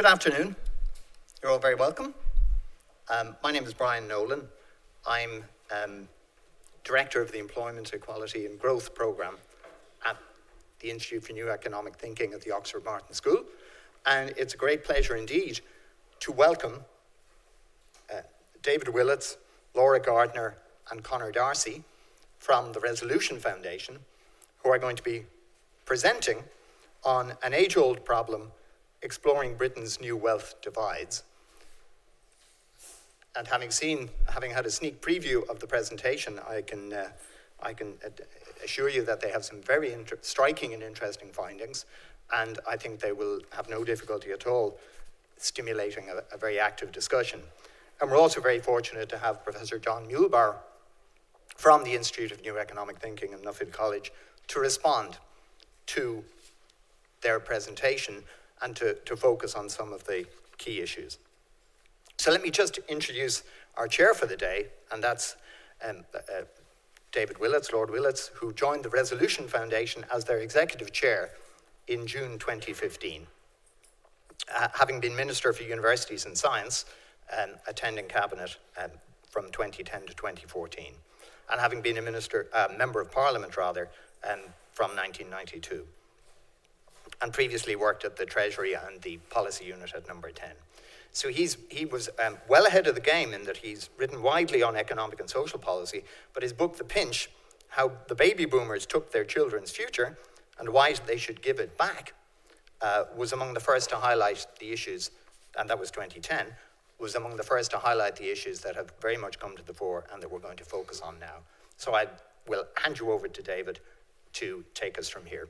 Good afternoon. You're all very welcome. My name is Brian Nolan. I'm Director of the Employment, Equality and Growth Programme at the Institute for New Economic Thinking at the Oxford Martin School. And it's a great pleasure indeed to welcome David Willetts, Laura Gardner and Conor Darcy from the Resolution Foundation, who are going to be presenting on an age-old problem, exploring Britain's new wealth divides. And having had a sneak preview of the presentation, I can assure you that they have some very striking and interesting findings, and I think they will have no difficulty at all stimulating a very active discussion. And we're also very fortunate to have Professor John Muehlbauer from the Institute of New Economic Thinking in Nuffield College to respond to their presentation and to focus on some of the key issues. So let me just introduce our chair for the day, and that's David Willetts, Lord Willetts, who joined the Resolution Foundation as their executive chair in June 2015. Having been Minister for Universities and Science, attending Cabinet from 2010 to 2014, and having been a Member of Parliament from 1992. And previously worked at the Treasury and the Policy Unit at Number 10. So he was well ahead of the game in that he's written widely on economic and social policy, but his book, The Pinch, How the Baby Boomers Took Their Children's Future and Why They Should Give It Back, was among the first to highlight the issues, and that was 2010, was among the first to highlight the issues that have very much come to the fore and that we're going to focus on now. So I will hand you over to David to take us from here.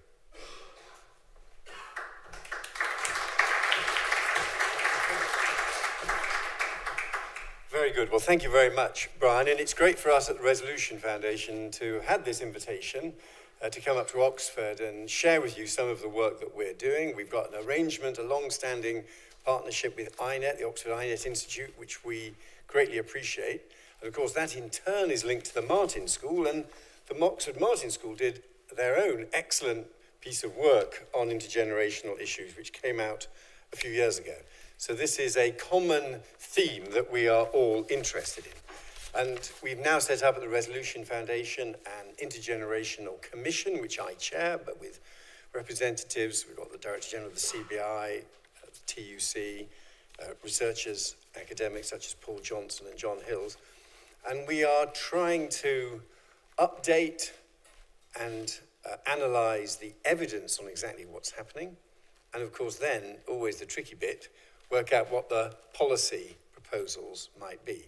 Very good. Well, thank you very much, Brian. And it's great for us at the Resolution Foundation to have this invitation to come up to Oxford and share with you some of the work that we're doing. We've got an arrangement, a long-standing partnership with INET, the Oxford INET Institute, which we greatly appreciate. And of course, that in turn is linked to the Martin School, and the Oxford Martin School did their own excellent piece of work on intergenerational issues, which came out a few years ago. So this is a common theme that we are all interested in. And we've now set up at the Resolution Foundation an Intergenerational Commission, which I chair, but with representatives. We've got the Director General of the CBI, TUC, researchers, academics such as Paul Johnson and John Hills. And we are trying to update and analyse the evidence on exactly what's happening. And of course then, always the tricky bit, work out what the policy proposals might be.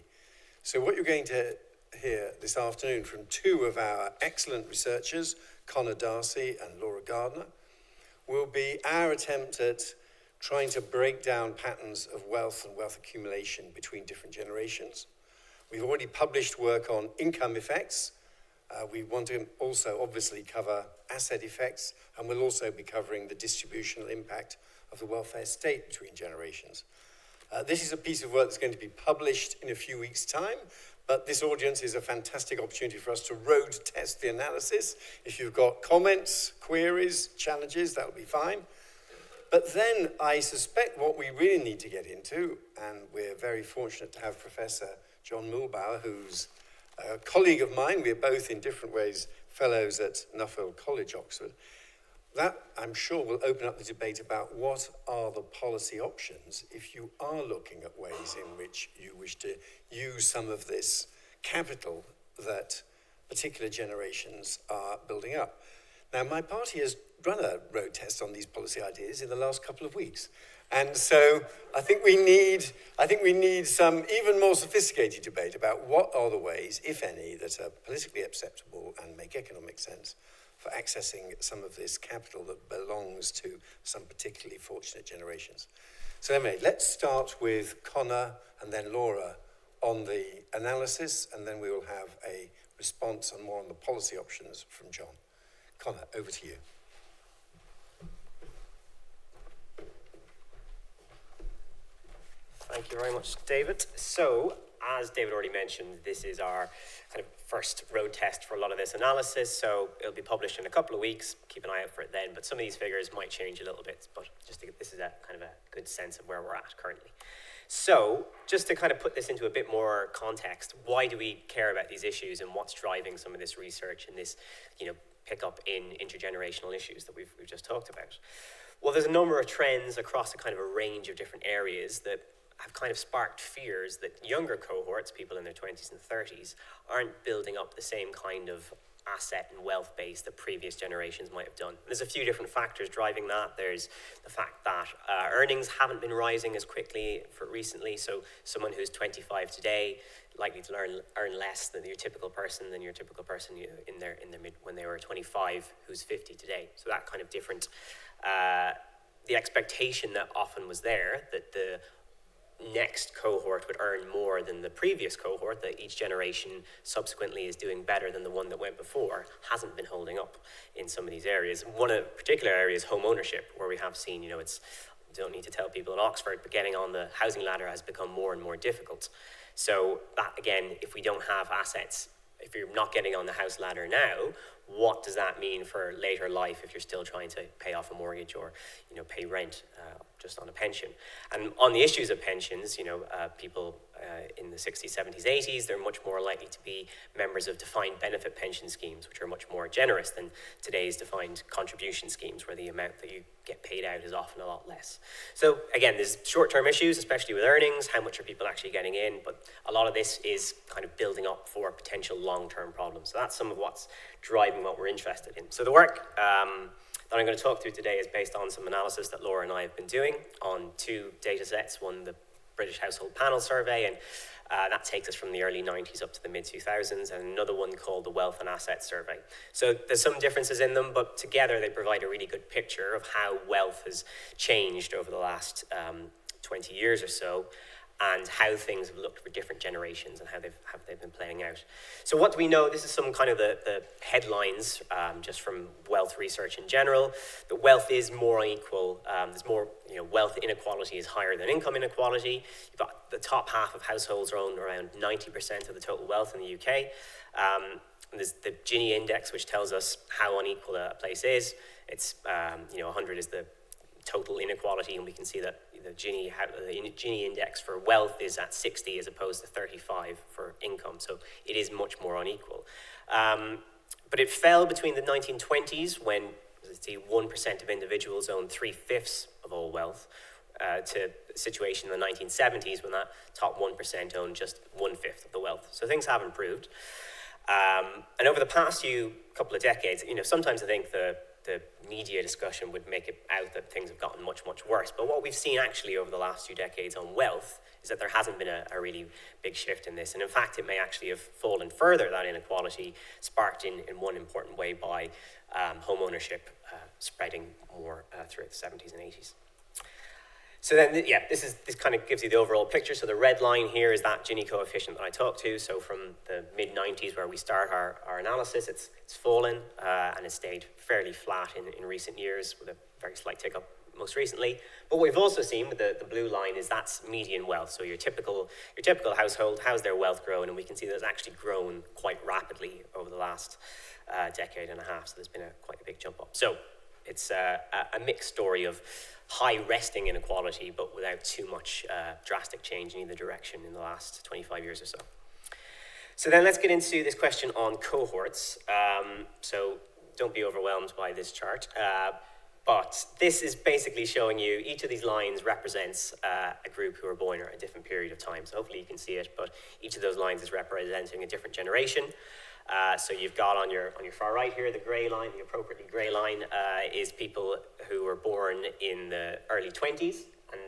So what you're going to hear this afternoon from two of our excellent researchers, Conor Darcy and Laura Gardner, will be our attempt at trying to break down patterns of wealth and wealth accumulation between different generations. We've already published work on income effects. We want to also obviously cover asset effects, and we'll also be covering the distributional impact of the welfare state between generations. This is a piece of work that's going to be published in a few weeks' time, but this audience is a fantastic opportunity for us to road test the analysis. If you've got comments, queries, challenges, that'll be fine. But then I suspect what we really need to get into, and we're very fortunate to have Professor John Muehlbauer, who's a colleague of mine. We're both in different ways fellows at Nuffield College, Oxford. That, I'm sure, will open up the debate about what are the policy options if you are looking at ways in which you wish to use some of this capital that particular generations are building up. Now, my party has run a road test on these policy ideas in the last couple of weeks. And so I think we need some even more sophisticated debate about what are the ways, if any, that are politically acceptable and make economic sense for accessing some of this capital that belongs to some particularly fortunate generations. So anyway, let's start with Conor and then Laura on the analysis, and then we will have a response on more on the policy options from John. Conor, over to you. Thank you very much, David. So, as David already mentioned, this is our kind of first road test for a lot of this analysis, so it'll be published in a couple of weeks. Keep an eye out for it then, but some of these figures might change a little bit, but just to get, this is a kind of a good sense of where we're at currently. So just to kind of put this into a bit more context, why do we care about these issues and what's driving some of this research and this, pickup in intergenerational issues that we've just talked about? Well, there's a number of trends across a kind of a range of different areas that have kind of sparked fears that younger cohorts, people in their 20s and 30s, aren't building up the same kind of asset and wealth base that previous generations might have done. There's a few different factors driving that. There's the fact that earnings haven't been rising as quickly for recently, so someone who's 25 today likely to earn less than your typical person in their mid when they were 25 who's 50 today. So that kind of different, the expectation that often was there that the next cohort would earn more than the previous cohort, that each generation subsequently is doing better than the one that went before, hasn't been holding up in some of these areas. One of the particular areas, home ownership, where we have seen, don't need to tell people in Oxford, but getting on the housing ladder has become more and more difficult. So that, again, if we don't have assets, if you're not getting on the house ladder now, what does that mean for later life if you're still trying to pay off a mortgage or, pay rent just on a pension? And on the issues of pensions, people in the 60s, 70s, 80s, they're much more likely to be members of defined benefit pension schemes, which are much more generous than today's defined contribution schemes, where the amount that you get paid out is often a lot less. So again, there's short-term issues, especially with earnings, how much are people actually getting in, but a lot of this is kind of building up for potential long-term problems. So that's some of what's driving what we're interested in. So the work that I'm going to talk through today is based on some analysis that Laura and I have been doing on two data sets, one the British Household Panel Survey, and that takes us from the early 90s up to the mid-2000s, and another one called the Wealth and Assets Survey. So there's some differences in them, but together they provide a really good picture of how wealth has changed over the last 20 years or so, and how things have looked for different generations and how they've been playing out. So what do we know? This is some kind of the headlines just from wealth research in general. That wealth is more unequal. There's more, wealth inequality is higher than income inequality. You've got the top half of households own around 90% of the total wealth in the UK. There's the Gini index, which tells us how unequal a place is. It's, 100 is the total inequality, and we can see that the Gini index for wealth is at 60 as opposed to 35 for income, so it is much more unequal. But it fell between the 1920s, when 1% of individuals owned 3/5 of all wealth, to a situation in the 1970s when that top 1% owned just 1/5 of the wealth. So things have improved. And over the past couple of decades, sometimes I think the media discussion would make it out that things have gotten much, much worse. But what we've seen actually over the last few decades on wealth is that there hasn't been a really big shift in this. And in fact, it may actually have fallen further, that inequality, sparked in one important way by home ownership spreading more throughout the 70s and 80s. So then, this kind of gives you the overall picture. So the red line here is that Gini coefficient that I talked to. So from the mid-90s, where we start our analysis, it's fallen and it's stayed fairly flat in recent years, with a very slight tick up most recently. But what we've also seen with the blue line is that's median wealth. So your typical household, how's their wealth grown? And we can see that it's actually grown quite rapidly over the last decade and a half. So there's been quite a big jump up. So it's a mixed story of high resting inequality, but without too much drastic change in either direction in the last 25 years or so. So then let's get into this question on cohorts. So don't be overwhelmed by this chart. But this is basically showing you each of these lines represents a group who are born at a different period of time. So hopefully you can see it, but each of those lines is representing a different generation. So you've got on your far right here, the grey line, the appropriately grey line, is people who were born in the early 20s, and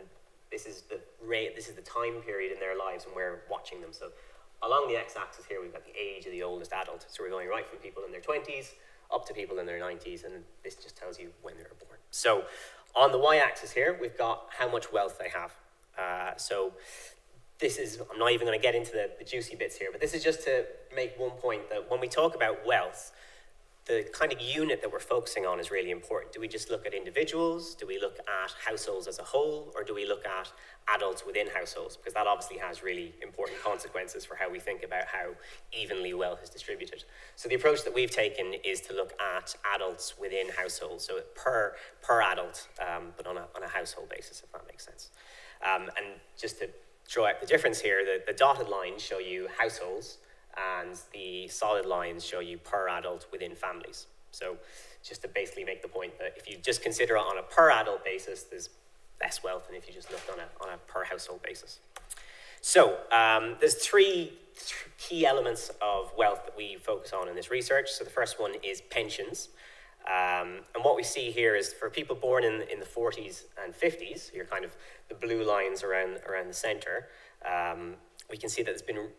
this is the time period in their lives, and we're watching them. So along the x-axis here, we've got the age of the oldest adult. So we're going right from people in their 20s up to people in their 90s, and this just tells you when they were born. So on the y-axis here, we've got how much wealth they have. So this is, I'm not even going to get into the juicy bits here, but this is just to make one point that when we talk about wealth, the kind of unit that we're focusing on is really important. Do we just look at individuals? Do we look at households as a whole? Or do we look at adults within households? Because that obviously has really important consequences for how we think about how evenly wealth is distributed. So the approach that we've taken is to look at adults within households, so per adult, but on a household basis, if that makes sense. And just to draw out the difference here, the dotted lines show you households, and the solid lines show you per adult within families. So just to basically make the point that if you just consider it on a per adult basis, there's less wealth than if you just looked on a per household basis. So there's three key elements of wealth that we focus on in this research. So the first one is pensions. And what we see here is for people born in the 40s and 50s, here kind of the blue lines around the center, we can see that there's been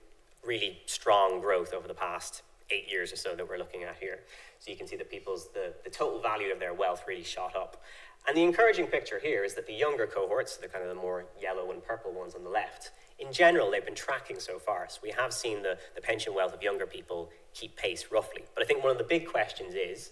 really strong growth over the past 8 years or so that we're looking at here. So you can see that the total value of their wealth really shot up. And the encouraging picture here is that the younger cohorts, the kind of the more yellow and purple ones on the left, in general, they've been tracking so far. So we have seen the pension wealth of younger people keep pace roughly. But I think one of the big questions is,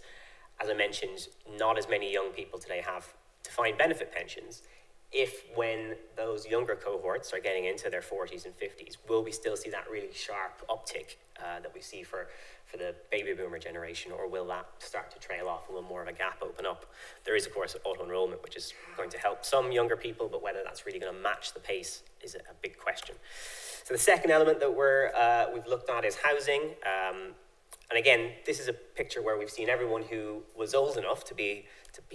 as I mentioned, not as many young people today have defined benefit pensions. If when those younger cohorts are getting into their 40s and 50s, will we still see that really sharp uptick that we see for the baby boomer generation, or will that start to trail off and will more of a gap open up? There is, of course, auto-enrollment, which is going to help some younger people, but whether that's really going to match the pace is a big question. So the second element that we've looked at is housing. And again, this is a picture where we've seen everyone who was old enough to be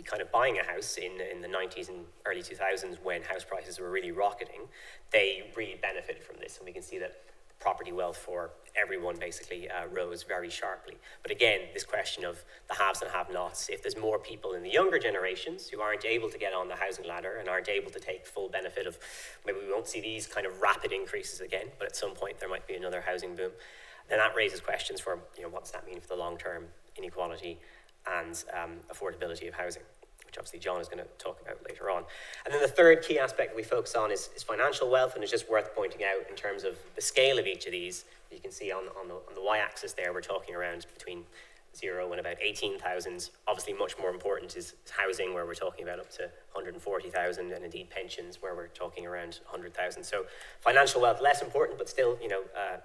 kind of buying a house in the 90s and early 2000s when house prices were really rocketing. They really benefited from this, and we can see that property wealth for everyone basically rose very sharply. But again, this question of the haves and have-nots, if there's more people in the younger generations who aren't able to get on the housing ladder and aren't able to take full benefit of, maybe we won't see these kind of rapid increases again, but at some point there might be another housing boom, then that raises questions for, what does that mean for the long-term inequality and affordability of housing, which obviously John is going to talk about later on. And then the third key aspect that we focus on is financial wealth, and it's just worth pointing out in terms of the scale of each of these. You can see on the y-axis there, we're talking around between 0 and about 18,000. Obviously, much more important is housing, where we're talking about up to 140,000, and indeed pensions, where we're talking around 100,000. So financial wealth, less important, but still,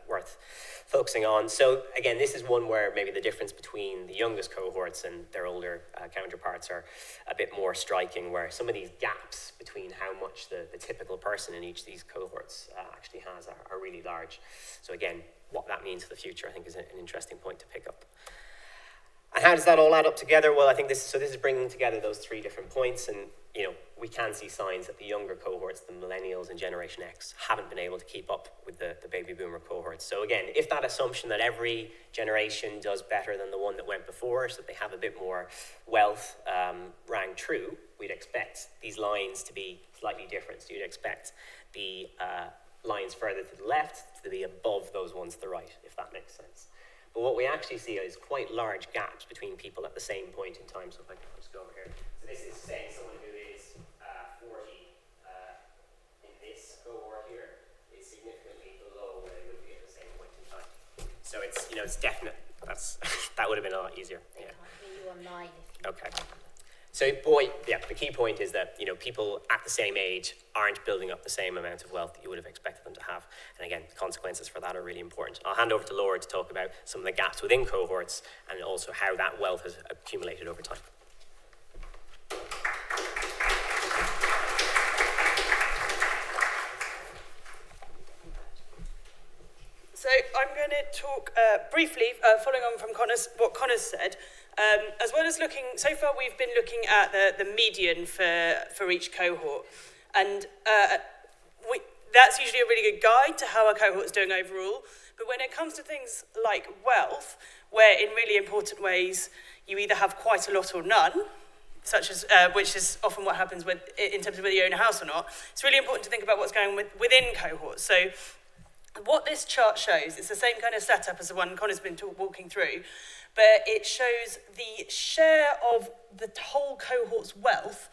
worth focusing on. So again, this is one where maybe the difference between the youngest cohorts and their older counterparts are a bit more striking, where some of these gaps between how much the typical person in each of these cohorts actually has are really large. So again, what that means for the future, I think, is an interesting point to pick up. And how does that all add up together? Well, I think this is bringing together those three different points, and we can see signs that the younger cohorts, the millennials and Generation X, haven't been able to keep up with the baby boomer cohorts. So again, if that assumption that every generation does better than the one that went before, so that they have a bit more wealth, rang true, we'd expect these lines to be slightly different. So you'd expect the lines further to the left to be above those ones to the right, if that makes sense. But what we actually see is quite large gaps between people at the same point in time. So if I can just go over here. So this is saying someone who is 40 in this cohort here is significantly below where they would be at the same point in time. So it's definite. That would have been a lot easier. They can't hear you online. Okay. So the key point is that people at the same age aren't building up the same amount of wealth that you would have expected them to have. And again, the consequences for that are really important. I'll hand over to Lord to talk about some of the gaps within cohorts and also how that wealth has accumulated over time. So I'm going to talk briefly, following on from what Connor's said, as well as looking, so far we've been looking at the median for each cohort. And that's usually a really good guide to how a cohort's doing overall. But when it comes to things like wealth, where in really important ways you either have quite a lot or none, such as which is often what happens in terms of whether you own a house or not, it's really important to think about what's going on within cohorts. So what this chart shows, it's the same kind of setup as the one Connor's been walking through, but it shows the share of the whole cohort's wealth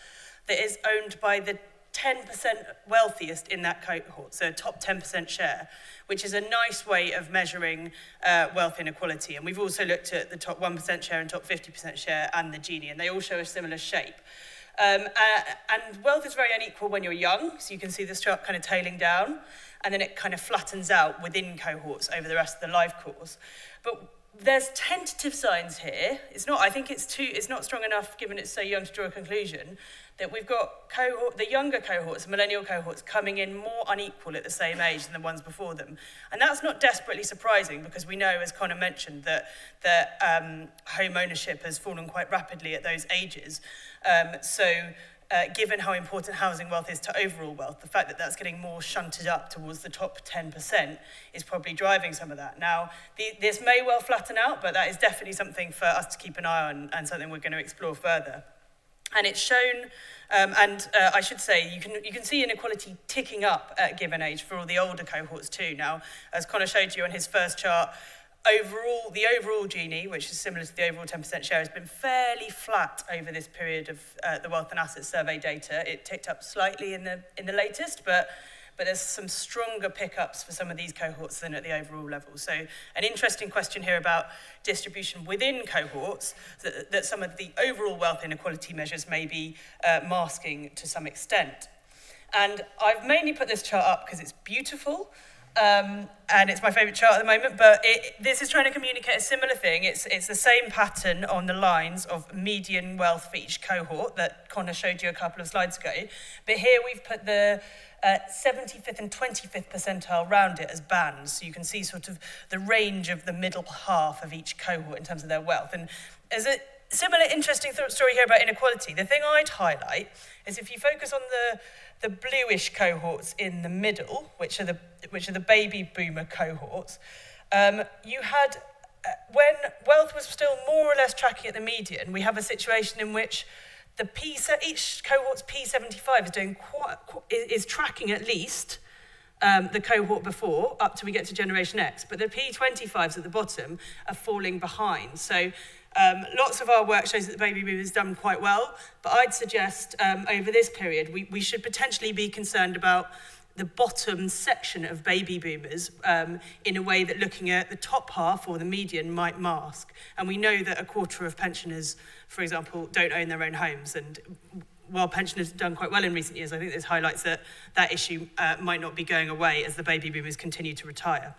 that is owned by the 10% wealthiest in that cohort, so a top 10% share, which is a nice way of measuring wealth inequality. And we've also looked at the top 1% share and top 50% share and the Gini, and they all show a similar shape. And wealth is very unequal when you're young, so you can see this chart kind of tailing down, and then it kind of flattens out within cohorts over the rest of the life course. But there's tentative signs here. I think it's not strong enough, given it's so young, to draw a conclusion, that we've got the younger cohorts, the millennial cohorts, coming in more unequal at the same age than the ones before them. And that's not desperately surprising, because we know, as Connor mentioned, that home ownership has fallen quite rapidly at those ages. Given how important housing wealth is to overall wealth, the fact that that's getting more shunted up towards the top 10% is probably driving some of that. Now, this may well flatten out, but that is definitely something for us to keep an eye on and something we're going to explore further. And it's shown, I should say, you can see inequality ticking up at a given age for all the older cohorts too. Now, as Connor showed you on his first chart, the overall Gini, which is similar to the overall 10% share, has been fairly flat over this period of the Wealth and Assets Survey data. It ticked up slightly in the latest, but there's some stronger pickups for some of these cohorts than at the overall level. So an interesting question here about distribution within cohorts that some of the overall wealth inequality measures may be masking to some extent. And I've mainly put this chart up because it's beautiful. And it's my favourite chart at the moment, but this is trying to communicate a similar thing. It's the same pattern on the lines of median wealth for each cohort that Connor showed you a couple of slides ago. But here we've put the 75th and 25th percentile round it as bands, so you can see sort of the range of the middle half of each cohort in terms of their wealth. And as a similar interesting story here about inequality, the thing I'd highlight is if you focus on the bluish cohorts in the middle, which are the baby boomer cohorts, you had, when wealth was still more or less tracking at the median, we have a situation in which each cohort's P75 is tracking at least the cohort before, up till we get to Generation X, but the P25s at the bottom are falling behind. So lots of our work shows that the baby boomers done quite well, but I'd suggest over this period we should potentially be concerned about the bottom section of baby boomers in a way that looking at the top half or the median might mask. And we know that a quarter of pensioners, for example, don't own their own homes, and while pensioners have done quite well in recent years, I think this highlights that issue might not be going away as the baby boomers continue to retire.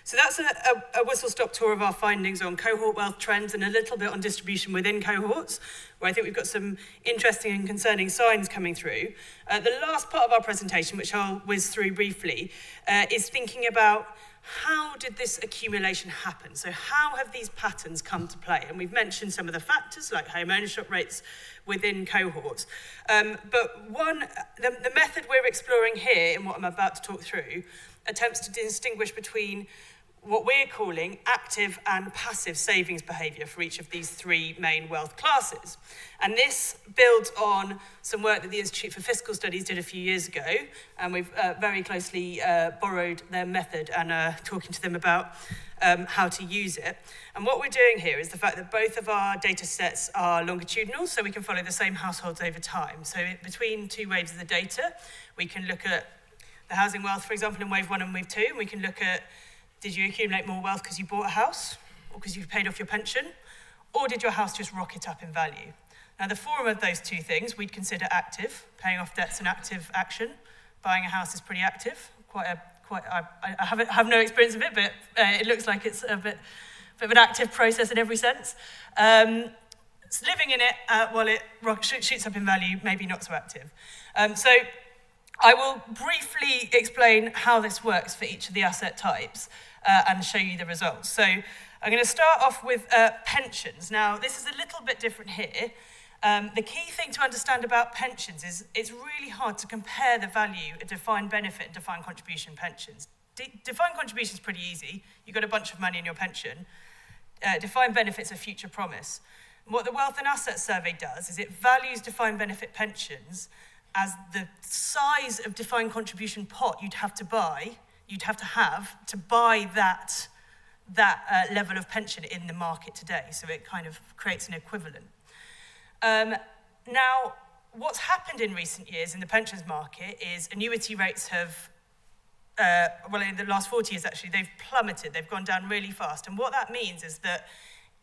So that's a whistle-stop tour of our findings on cohort wealth trends and a little bit on distribution within cohorts, where I think we've got some interesting and concerning signs coming through. The last part of our presentation, which I'll whiz through briefly, is thinking about how did this accumulation happen? So how have these patterns come to play? And we've mentioned some of the factors like home ownership rates within cohorts. But the method we're exploring here in what I'm about to talk through attempts to distinguish between what we're calling active and passive savings behaviour for each of these three main wealth classes. And this builds on some work that the Institute for Fiscal Studies did a few years ago, and we've very closely borrowed their method and are talking to them about how to use it. And what we're doing here is the fact that both of our data sets are longitudinal, so we can follow the same households over time. So between two waves of the data, we can look at the housing wealth, for example, in wave 1 and wave 2, and we can look at, did you accumulate more wealth because you bought a house, or because you've paid off your pension, or did your house just rocket up in value? Now, the former of those two things we'd consider active. Paying off debt's an active action. Buying a house is pretty active. I have no experience of it, but it looks like it's a bit of an active process in every sense. So living in it while it shoots up in value, maybe not so active. So I will briefly explain how this works for each of the asset types and show you the results. So I'm going to start off with pensions. Now, this is a little bit different here. The key thing to understand about pensions is it's really hard to compare the value of defined benefit and defined contribution pensions. Defined contribution is pretty easy. You've got a bunch of money in your pension. Defined benefit's a future promise. And what the Wealth and Assets Survey does is it values defined benefit pensions as the size of defined contribution pot you'd have to have to buy that level of pension in the market today. So it kind of creates an equivalent. Now, what's happened in recent years in the pensions market is annuity rates have, in the last 40 years actually, they've plummeted. They've gone down really fast. And what that means is that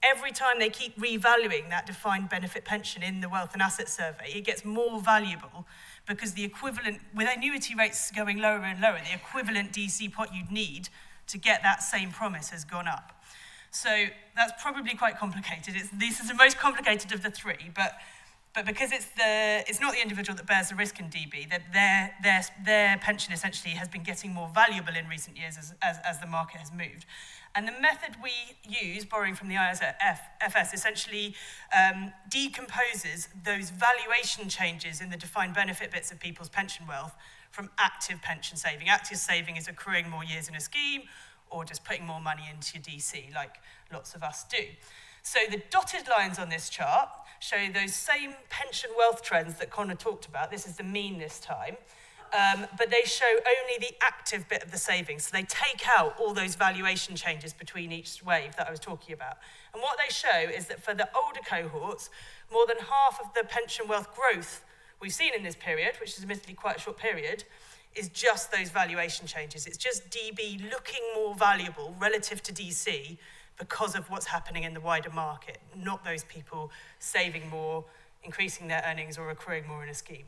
every time they keep revaluing that defined benefit pension in the Wealth and Asset Survey, it gets more valuable because the equivalent, with annuity rates going lower and lower, the equivalent DC pot you'd need to get that same promise has gone up. So that's probably quite complicated. This is the most complicated of the three, but because it's not the individual that bears the risk in DB, that their pension essentially has been getting more valuable in recent years as the market has moved. And the method we use, borrowing from the ISFS, essentially decomposes those valuation changes in the defined benefit bits of people's pension wealth from active pension saving. Active saving is accruing more years in a scheme or just putting more money into your DC, like lots of us do. So the dotted lines on this chart show those same pension wealth trends that Connor talked about. This is the mean this time. But they show only the active bit of the savings. So they take out all those valuation changes between each wave that I was talking about. And what they show is that for the older cohorts, more than half of the pension wealth growth we've seen in this period, which is admittedly quite a short period, is just those valuation changes. It's just DB looking more valuable relative to DC because of what's happening in the wider market, not those people saving more, increasing their earnings, or accruing more in a scheme.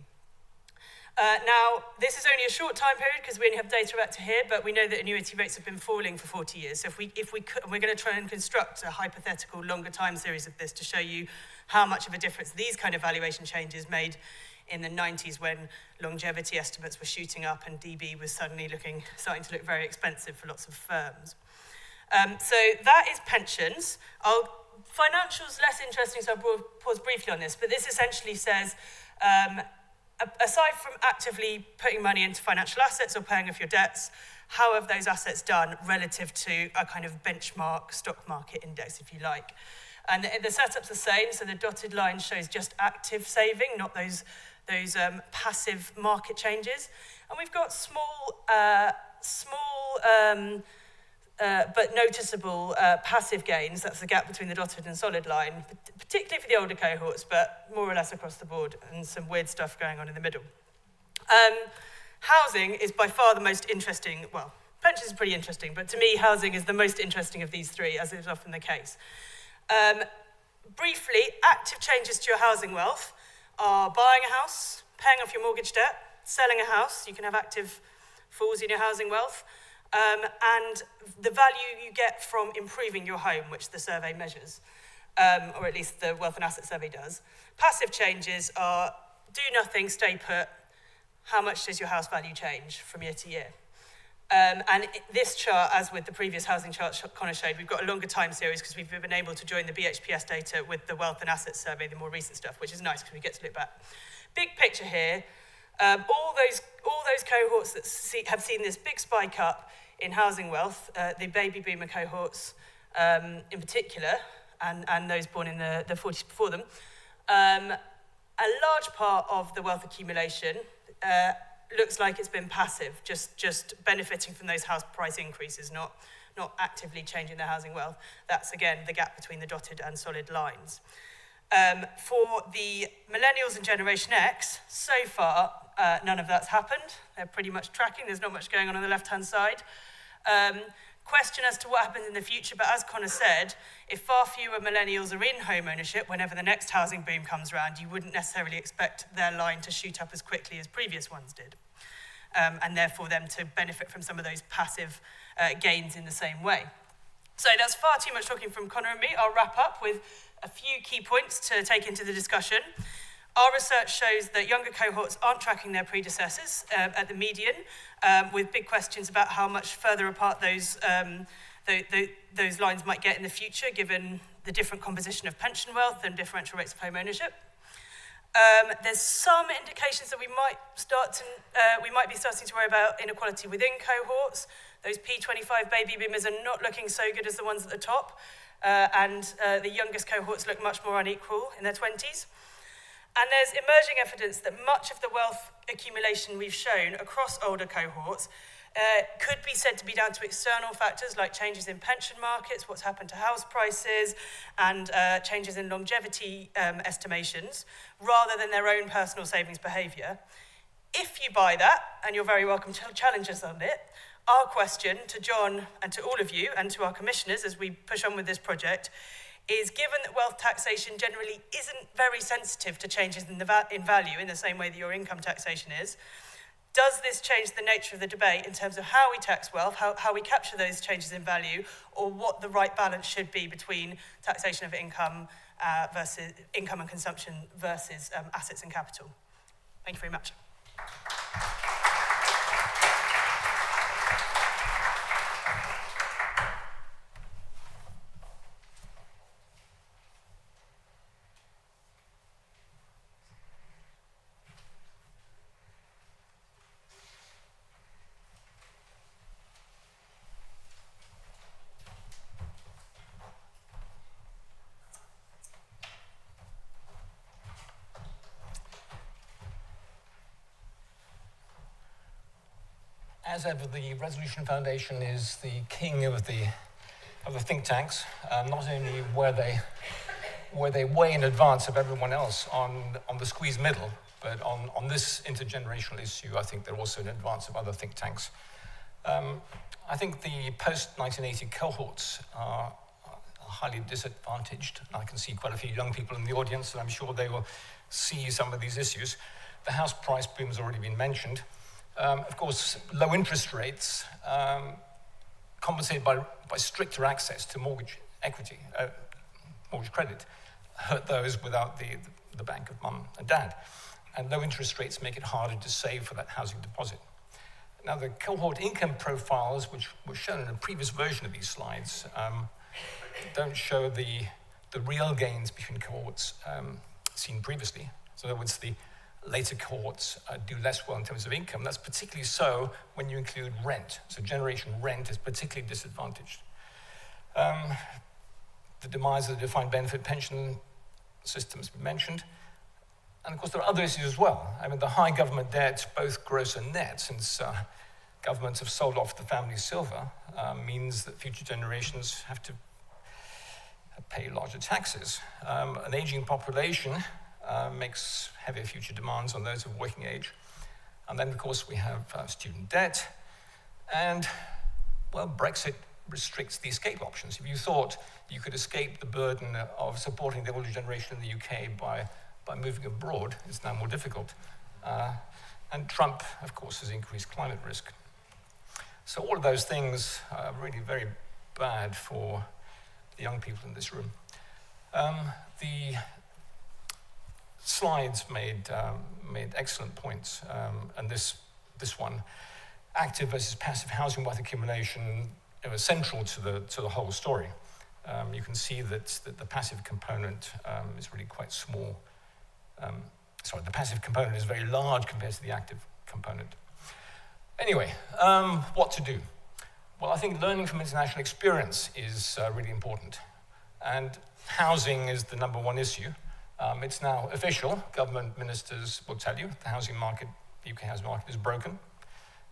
Now, this is only a short time period because we only have data up to here, but we know that annuity rates have been falling for 40 years. So we're going to try and construct a hypothetical longer time series of this to show you how much of a difference these kind of valuation changes made in the 90s when longevity estimates were shooting up and DB was suddenly starting to look very expensive for lots of firms. So that is pensions. Financials less interesting, so I'll pause briefly on this, but this essentially says, aside from actively putting money into financial assets or paying off your debts, how have those assets done relative to a kind of benchmark stock market index, if you like? And the setup's the same, so the dotted line shows just active saving, not those passive market changes. And we've got small but noticeable passive gains. That's the gap between the dotted and solid line, particularly for the older cohorts, but more or less across the board, and some weird stuff going on in the middle. Housing is by far the most interesting. Well, pensions is pretty interesting, but to me, housing is the most interesting of these three, as is often the case. Briefly, active changes to your housing wealth are buying a house, paying off your mortgage debt, selling a house. You can have active falls in your housing wealth. And the value you get from improving your home, which the survey measures, or at least the Wealth and Asset Survey does. Passive changes are do nothing, stay put. How much does your house value change from year to year? And this chart, as with the previous housing chart Connor showed, we've got a longer time series because we've been able to join the BHPS data with the Wealth and Asset Survey, the more recent stuff, which is nice because we get to look back. Big picture here. All those cohorts that have seen this big spike up in housing wealth, the baby boomer cohorts in particular, and those born in the 40s before them, a large part of the wealth accumulation looks like it's been passive, just benefiting from those house price increases, not actively changing their housing wealth. That's, again, the gap between the dotted and solid lines. For the millennials and Generation X, so far, none of that's happened. They're pretty much tracking. There's not much going on the left-hand side. Question as to what happens in the future, but as Connor said, if far fewer millennials are in home ownership, whenever the next housing boom comes around, you wouldn't necessarily expect their line to shoot up as quickly as previous ones did, and therefore them to benefit from some of those passive gains in the same way. So that's far too much talking from Connor and me. I'll wrap up with a few key points to take into the discussion. Our research shows that younger cohorts aren't tracking their predecessors at the median, with big questions about how much further apart those lines might get in the future, given the different composition of pension wealth and differential rates of home ownership. There's some indications that we might be starting to worry about inequality within cohorts. Those P25 baby boomers are not looking so good as the ones at the top, and the youngest cohorts look much more unequal in their 20s. And there's emerging evidence that much of the wealth accumulation we've shown across older cohorts could be said to be down to external factors like changes in pension markets, what's happened to house prices, and changes in longevity estimations, rather than their own personal savings behaviour. If you buy that, and you're very welcome to challenge us on it, our question to John and to all of you and to our commissioners as we push on with this project is, given that wealth taxation generally isn't very sensitive to changes in value in the same way that your income taxation is, does this change the nature of the debate in terms of how we tax wealth, how we capture those changes in value, or what the right balance should be between taxation of income versus income and consumption versus assets and capital? Thank you very much. As ever, the Resolution Foundation is the king of the think tanks. Not only were they way in advance of everyone else on the squeeze middle, but on this intergenerational issue, I think they're also in advance of other think tanks. I think the post-1980 cohorts are highly disadvantaged. I can see quite a few young people in the audience, and I'm sure they will see some of these issues. The house price boom has already been mentioned. Of course, low interest rates compensated by stricter access to mortgage equity, mortgage credit, hurt those without the bank of mum and dad. And low interest rates make it harder to save for that housing deposit. Now, the cohort income profiles, which were shown in a previous version of these slides, don't show the real gains between cohorts seen previously. So in other words, the later cohorts do less well in terms of income. That's particularly so when you include rent. So generation rent is particularly disadvantaged. The demise of the defined benefit pension system has been mentioned. And of course, there are other issues as well. I mean, the high government debt, both gross and net, since governments have sold off the family silver, means that future generations have to pay larger taxes. An aging population makes heavier future demands on those of working age. And then, of course, we have student debt. And, well, Brexit restricts the escape options. If you thought you could escape the burden of supporting the older generation in the UK by moving abroad, it's now more difficult. And Trump, of course, has increased climate risk. So all of those things are really very bad for the young people in this room. The slides made excellent points, and this one, active versus passive housing wealth accumulation, it was central to the whole story. You can see that the passive component is really quite small. The passive component is very large compared to the active component. Anyway, what to do? Well, I think learning from international experience is really important. And housing is the number one issue. It's now official. Government ministers will tell you the housing market, the UK housing market, is broken.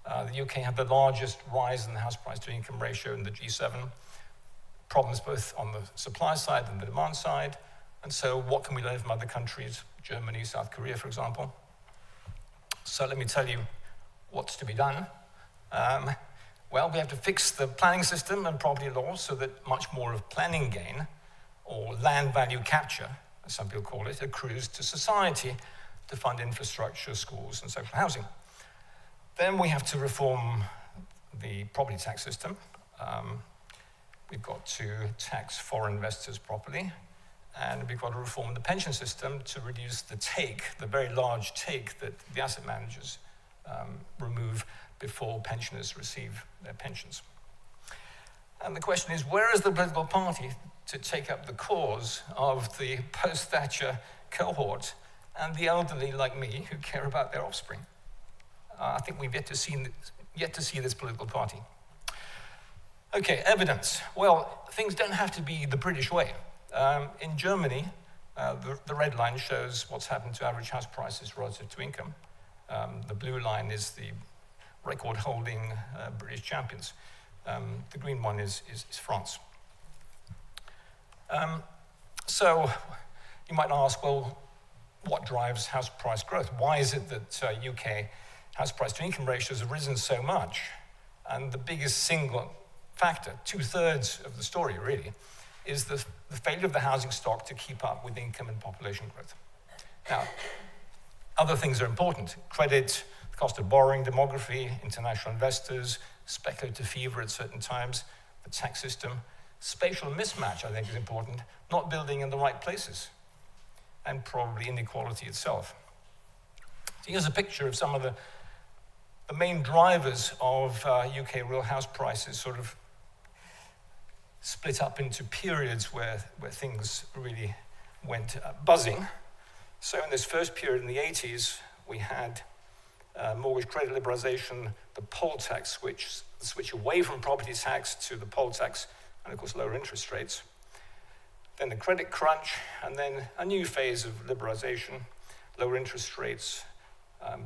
The UK had the largest rise in the house price to income ratio in the G7. Problems both on the supply side and the demand side. And so what can we learn from other countries, Germany, South Korea, for example? So let me tell you what's to be done. Well, we have to fix the planning system and property law so that much more of planning gain, or land value capture, as some people call it, accrues to society to fund infrastructure, schools, and social housing. Then we have to reform the property tax system. We've got to tax foreign investors properly, and we've got to reform the pension system to reduce the very large take that the asset managers remove before pensioners receive their pensions. And the question is, where is the political party to take up the cause of the post-Thatcher cohort and the elderly like me who care about their offspring? I think we've yet to see this political party. Okay, evidence. Well, things don't have to be the British way. In Germany, the red line shows what's happened to average house prices relative to income. The blue line is record-holding British champions. The green one is France. So you might ask, well, what drives house price growth? Why is it that UK house price to income ratios have risen so much? And the biggest single factor, 2/3 of the story really, is the failure of the housing stock to keep up with income and population growth. Now, other things are important. Credit, the cost of borrowing, demography, international investors, speculative fever at certain times, the tax system, spatial mismatch, I think, is important, not building in the right places, and probably inequality itself. So here's a picture of some of the main drivers of UK real house prices, sort of split up into periods where things really went buzzing. So in this first period in the 80s, we had mortgage credit liberalization, the poll tax switch away from property tax to the poll tax, and of course lower interest rates. Then the credit crunch, and then a new phase of liberalization, lower interest rates,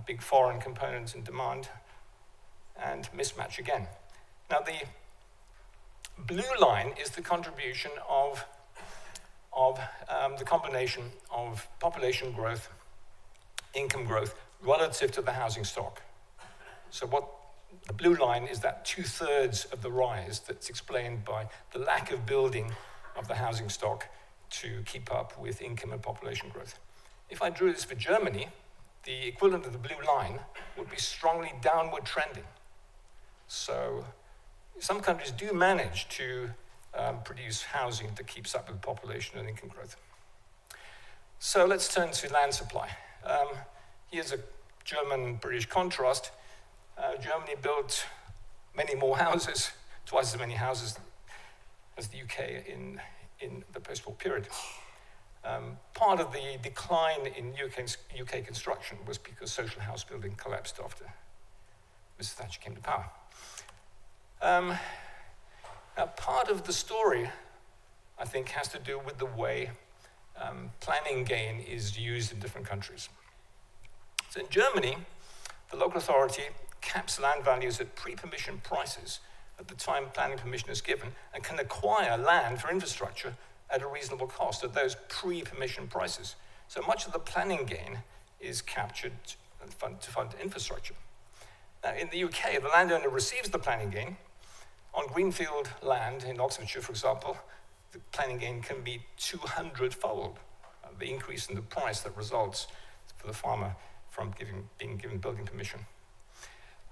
big foreign components in demand, and mismatch again. Now the blue line is the contribution of the combination of population growth, income growth, relative to the housing stock. So what the blue line is that 2/3 of the rise that's explained by the lack of building of the housing stock to keep up with income and population growth. If I drew this for Germany, the equivalent of the blue line would be strongly downward trending. So some countries do manage to produce housing that keeps up with population and income growth. So let's turn to land supply. Here's a German-British contrast. Germany built many more houses, twice as many houses as the UK in the post-war period. Part of the decline in UK construction was because social house building collapsed after Mrs. Thatcher came to power. Now, part of the story, I think, has to do with the way planning gain is used in different countries. So in Germany, the local authority caps land values at pre-permission prices at the time planning permission is given and can acquire land for infrastructure at a reasonable cost at those pre-permission prices. So much of the planning gain is captured to fund infrastructure. Now, in the UK, the landowner receives the planning gain. On greenfield land in Oxfordshire, for example, the planning gain can be 200-fold the increase in the price that results for the farmer from being given building permission.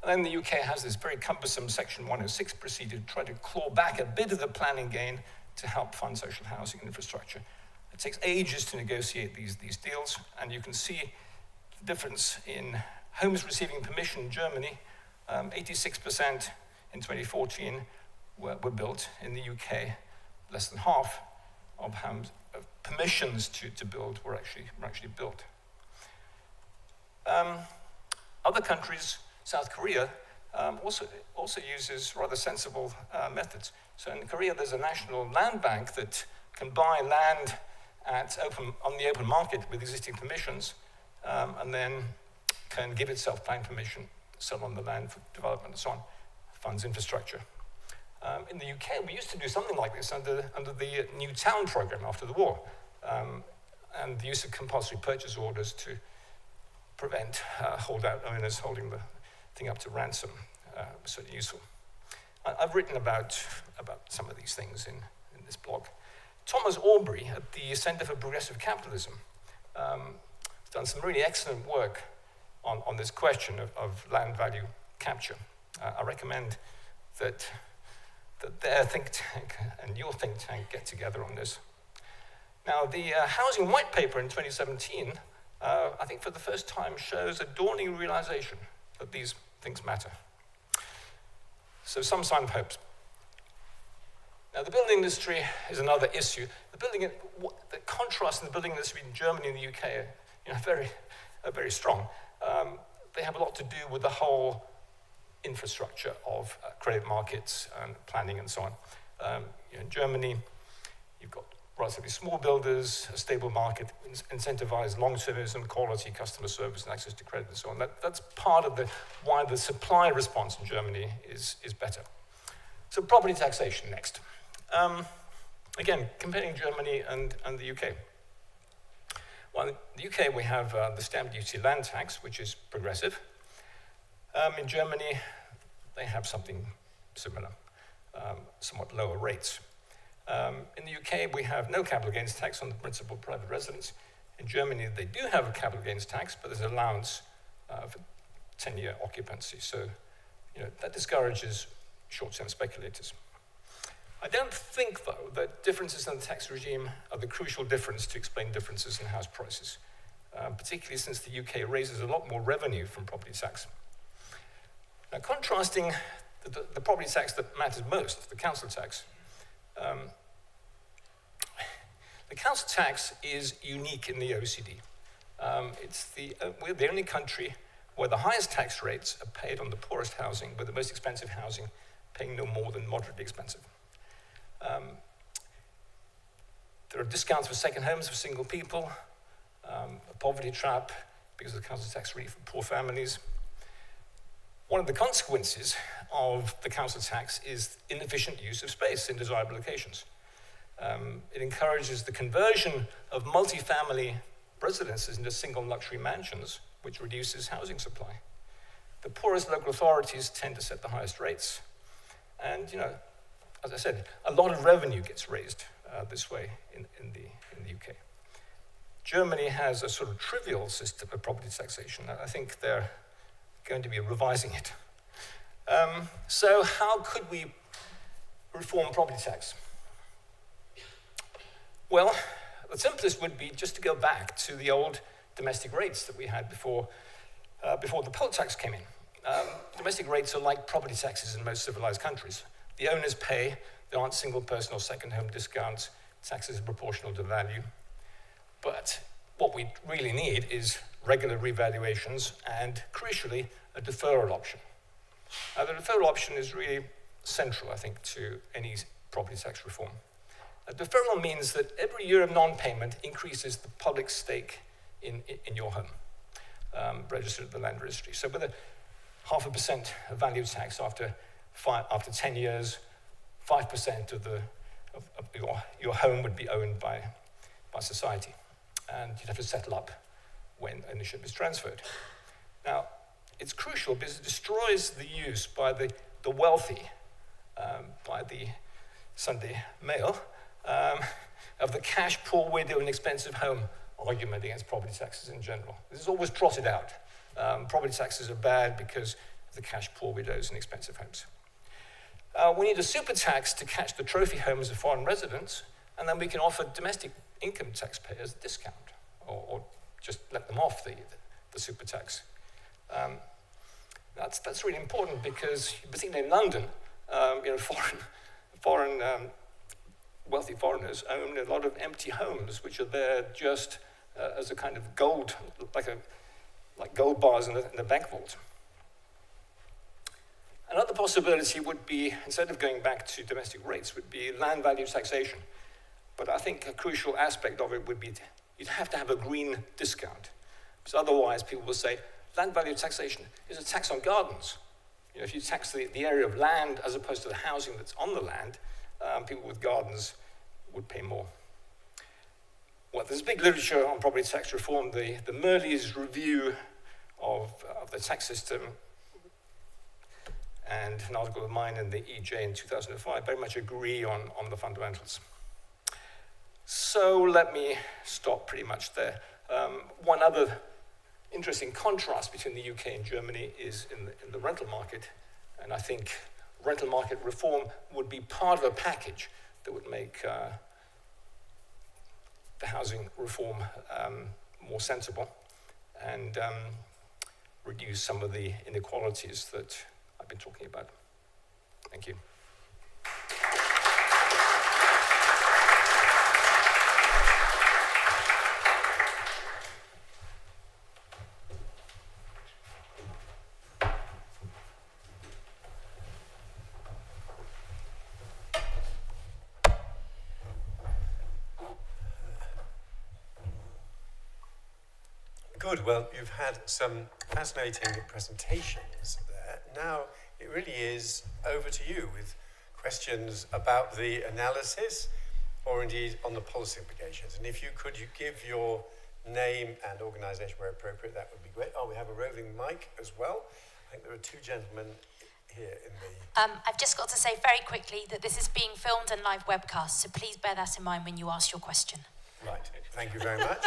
And then the UK has this very cumbersome Section 106 procedure to try to claw back a bit of the planning gain to help fund social housing and infrastructure. It takes ages to negotiate these deals, and you can see the difference in homes receiving permission in Germany. 86% in 2014 were built. In the UK, less than half of homes, permissions to build were actually built. Other countries, South Korea, also uses rather sensible methods. So in Korea, there's a national land bank that can buy land on the open market with existing permissions, and then can give itself planning permission, sell on the land for development and so on, funds infrastructure. In the UK, we used to do something like this under the New Town program after the war, and the use of compulsory purchase orders to prevent holdout owners holding the thing up to ransom was certainly useful. I've written about some of these things in this blog. Thomas Aubrey at the Centre for Progressive Capitalism has done some really excellent work on this question of land value capture. I recommend that their think tank and your think tank get together on this. Now, the Housing White Paper in 2017, I think for the first time, shows a dawning realization that these things matter. So some sign of hope. Now, the building industry is another issue. The contrast in the building industry in Germany and the UK are very strong. They have a lot to do with the whole infrastructure of credit markets and planning and so on. In Germany, you've got relatively small builders, a stable market, incentivize long-termism, quality, customer service, and access to credit, and so on. That's part of why the supply response in Germany is better. So property taxation next. Again, comparing Germany and the UK. Well, in the UK, we have the stamp duty land tax, which is progressive. In Germany, they have something similar, somewhat lower rates. In the UK, we have no capital gains tax on the principal private residence. In Germany, they do have a capital gains tax, but there's an allowance for 10-year occupancy. So, that discourages short-term speculators. I don't think, though, that differences in the tax regime are the crucial difference to explain differences in house prices, particularly since the UK raises a lot more revenue from property tax. Now, contrasting the property tax that matters most, the council tax, the council tax is unique in the OECD. We're the only country where the highest tax rates are paid on the poorest housing, with the most expensive housing paying no more than moderately expensive. There are discounts for second homes for single people, a poverty trap because of the council tax relief for poor families. One of the consequences of the council tax is inefficient use of space in desirable locations. It encourages the conversion of multifamily residences into single luxury mansions, which reduces housing supply. The poorest local authorities tend to set the highest rates. And, as I said, a lot of revenue gets raised this way in the UK. Germany has a sort of trivial system of property taxation. I think they're going to be revising it. So how could we reform property tax? Well, the simplest would be just to go back to the old domestic rates that we had before the poll tax came in. Domestic rates are like property taxes in most civilized countries. The owners pay, there aren't single person or second home discounts, taxes are proportional to value. But what we really need is regular revaluations and, crucially, a deferral option. The deferral option is really central, I think, to any property tax reform. A deferral means that every year of non-payment increases the public stake in your home, registered at the land registry. So with a 0.5% of value tax after 10 years, 5% of your home would be owned by society. And you'd have to settle up when ownership is transferred. Now, it's crucial because it destroys the use by the wealthy, by the Sunday Mail, of the cash poor widow and expensive home argument against property taxes in general. This is always trotted out. Property taxes are bad because of the cash poor widows and expensive homes. We need a super tax to catch the trophy homes of foreign residents, and then we can offer domestic income taxpayers a discount, or just let them off the super tax. That's really important because, particularly in London, foreign wealthy foreigners own a lot of empty homes, which are there just as a kind of gold, like gold bars in the bank vault. Another possibility would be, instead of going back to domestic rates, would be land value taxation. But I think a crucial aspect of it would be you'd have to have a green discount. Because otherwise people will say, land value taxation is a tax on gardens. If you tax the area of land as opposed to the housing that's on the land, people with gardens would pay more. Well, there's big literature on property tax reform. The Merle's review of the tax system and an article of mine in the EJ in 2005 very much agree on the fundamentals. So let me stop pretty much there. One other interesting contrast between the UK and Germany is in the rental market, and I think rental market reform would be part of a package that would make the housing reform more sensible and reduce some of the inequalities that I've been talking about. Thank you. Good. Well, you've had some fascinating presentations there. Now it really is over to you with questions about the analysis or indeed on the policy implications. And if you could, you give your name and organisation where appropriate, that would be great. Oh, we have a roving mic as well. I think there are two gentlemen here in the... I've just got to say very quickly that this is being filmed and live webcast, so please bear that in mind when you ask your question. Right. Thank you very much.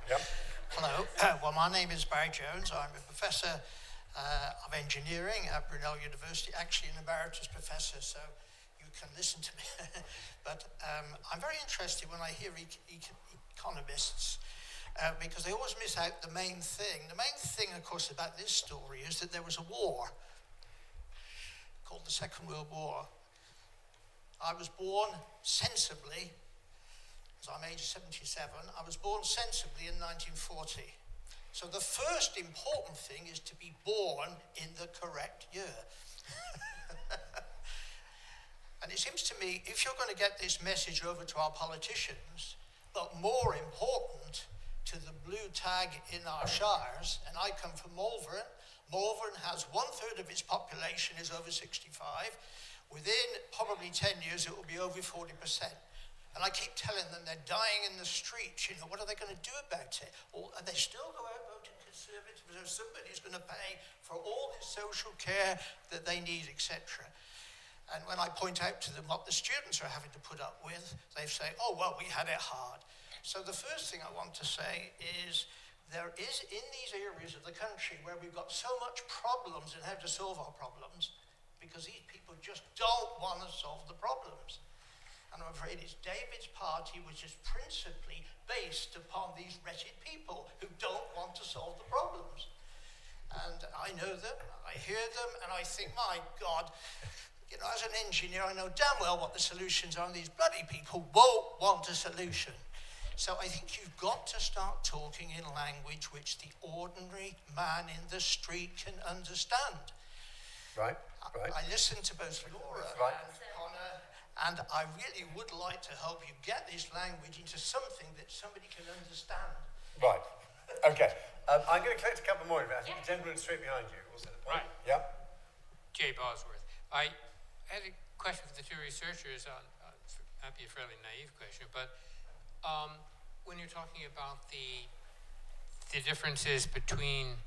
Yep. Hello. Well, my name is Barry Jones. I'm a professor of engineering at Brunel University, actually an emeritus professor, so you can listen to me. But I'm very interested when I hear economists because they always miss out the main thing. The main thing, of course, about this story is that there was a war called the Second World War. I was born sensibly, as I'm age 77, I was born sensibly in 1940. So the first important thing is to be born in the correct year. And it seems to me, if you're going to get this message over to our politicians, but more important, to the blue tag in our shires, and I come from Malvern. Malvern has 1/3 of its population is over 65. Within probably 10 years, it will be over 40%. And I keep telling them they're dying in the streets. You know, what are they going to do about it? Or are they still go out voting Conservative? Or somebody's going to pay for all this social care that they need, etc. And when I point out to them what the students are having to put up with, they say, oh, well, we had it hard. So the first thing I want to say is there is in these areas of the country where we've got so much problems and how to solve our problems, because these people just don't want to solve the problems. And I'm afraid it's David's party which is principally based upon these wretched people who don't want to solve the problems. And I know them, I hear them, and I think, my God, you know, as an engineer, I know damn well what the solutions are, and these bloody people won't want a solution. So I think you've got to start talking in language which the ordinary man in the street can understand. Right. I listened to both Laura and Connor, and I really would like to help you get this language into something that somebody can understand. Right. Okay. I'm going to collect a couple more. I think the gentleman straight behind you was at the point. Right. Yep. Jay Bosworth. I had a question for the two researchers on might be a fairly naive question, but when you're talking about the differences between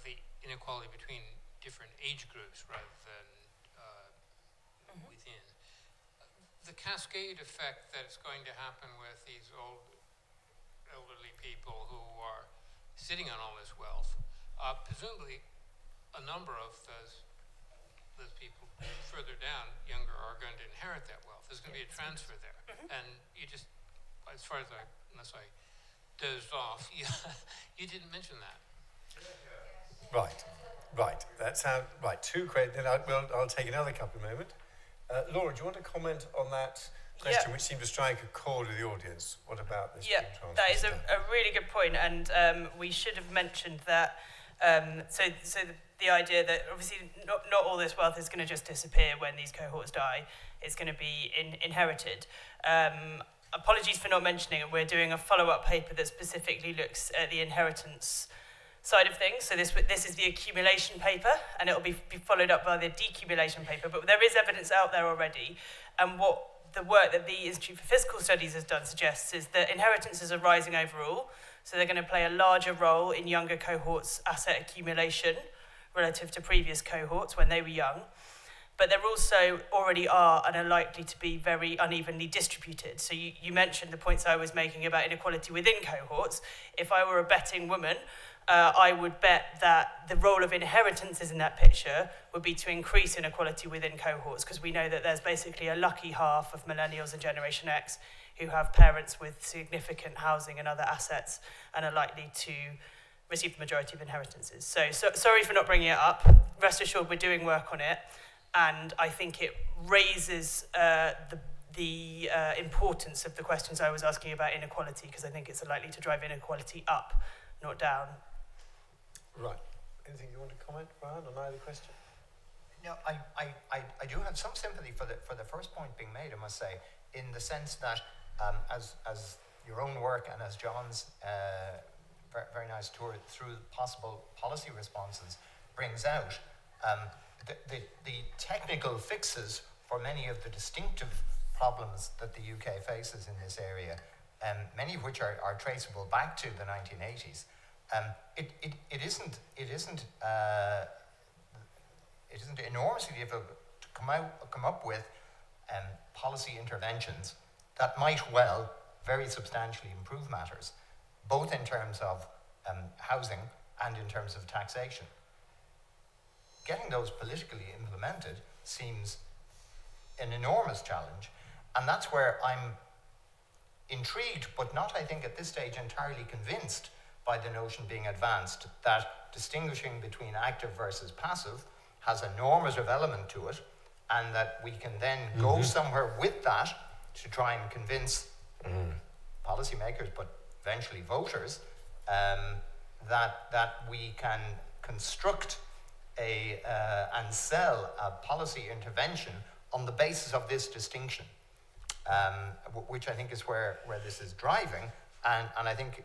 the inequality between different age groups rather than within, the cascade effect that's going to happen with these elderly people who are sitting on all this wealth, presumably a number of those people further down, younger, are going to inherit that wealth. There's going to be a transfer there. And you just, as far as unless I dozed off, you didn't mention that. Right. That sounds right. Two questions. Then I'll take another couple of moments. Laura, do you want to comment on that question, which seemed to strike a chord with the audience? What about this? Yeah, that is a really good point, and we should have mentioned that. So the idea that obviously not all this wealth is going to just disappear when these cohorts die. It's going to be inherited. Apologies for not mentioning it. We're doing a follow-up paper that specifically looks at the inheritance side of things. So this is the accumulation paper, and it'll be followed up by the decumulation paper. But there is evidence out there already, and what the work that the Institute for Fiscal Studies has done suggests is that inheritances are rising overall. So they're going to play a larger role in younger cohorts' asset accumulation relative to previous cohorts when they were young. But there also already are and are likely to be very unevenly distributed. So you mentioned the points I was making about inequality within cohorts. If I were a betting woman, I would bet that the role of inheritances in that picture would be to increase inequality within cohorts, because we know that there's basically a lucky half of millennials and Generation X who have parents with significant housing and other assets and are likely to receive the majority of inheritances. So sorry for not bringing it up. Rest assured we're doing work on it, and I think it raises the importance of the questions I was asking about inequality, because I think it's likely to drive inequality up, not down. Right. Anything you want to comment, Brian, on either question? No, I do have some sympathy for the first point being made, I must say, in the sense that as your own work and as John's very nice tour through possible policy responses, brings out, the technical fixes for many of the distinctive problems that the UK faces in this area, many of which are traceable back to the 1980s. It isn't enormously difficult to come up with policy interventions that might well very substantially improve matters, both in terms of housing and in terms of taxation. Getting those politically implemented seems an enormous challenge, and that's where I'm intrigued, but not, I think, at this stage entirely convinced by the notion being advanced that distinguishing between active versus passive has a normative element to it, and that we can then go somewhere with that to try and convince policymakers, but eventually voters, that we can construct and sell a policy intervention on the basis of this distinction, which I think is where this is driving, and I think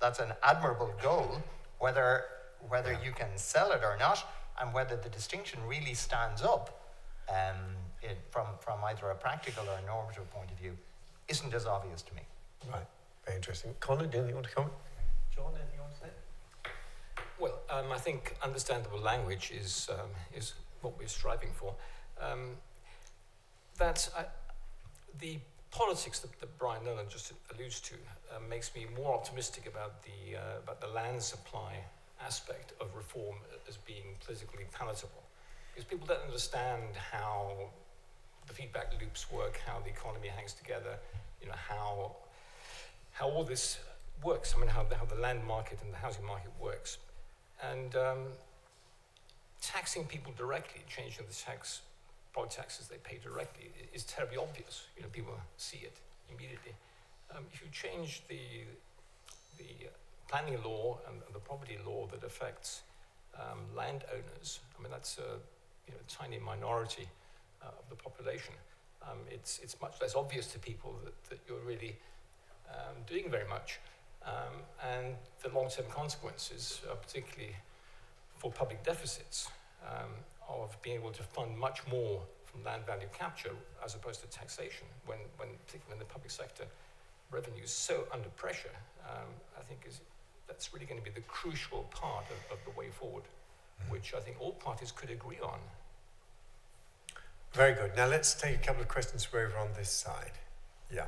that's an admirable goal, whether you can sell it or not, and whether the distinction really stands up from either a practical or a normative point of view isn't as obvious to me. Right, very interesting. Conor, do you want to comment? John, anything you want to say? Well, I think understandable language is what we're striving for. The politics that Brian Nolan just alludes to makes me more optimistic about the land supply aspect of reform as being politically palatable, because people don't understand how the feedback loops work, how the economy hangs together, how all this works. I mean, how the land market and the housing market works, and taxing people directly, changing the property taxes they pay directly, is terribly obvious. People see it immediately. If you change the planning law and the property law that affects landowners, I mean, that's a tiny minority of the population. It's much less obvious to people that you're really doing very much. And the long-term consequences, particularly for public deficits, of being able to fund much more from land value capture as opposed to taxation, particularly when the public sector revenue is so under pressure, I think that's really going to be the crucial part of the way forward, which I think all parties could agree on. Very good. Now let's take a couple of questions from over on this side. Yeah.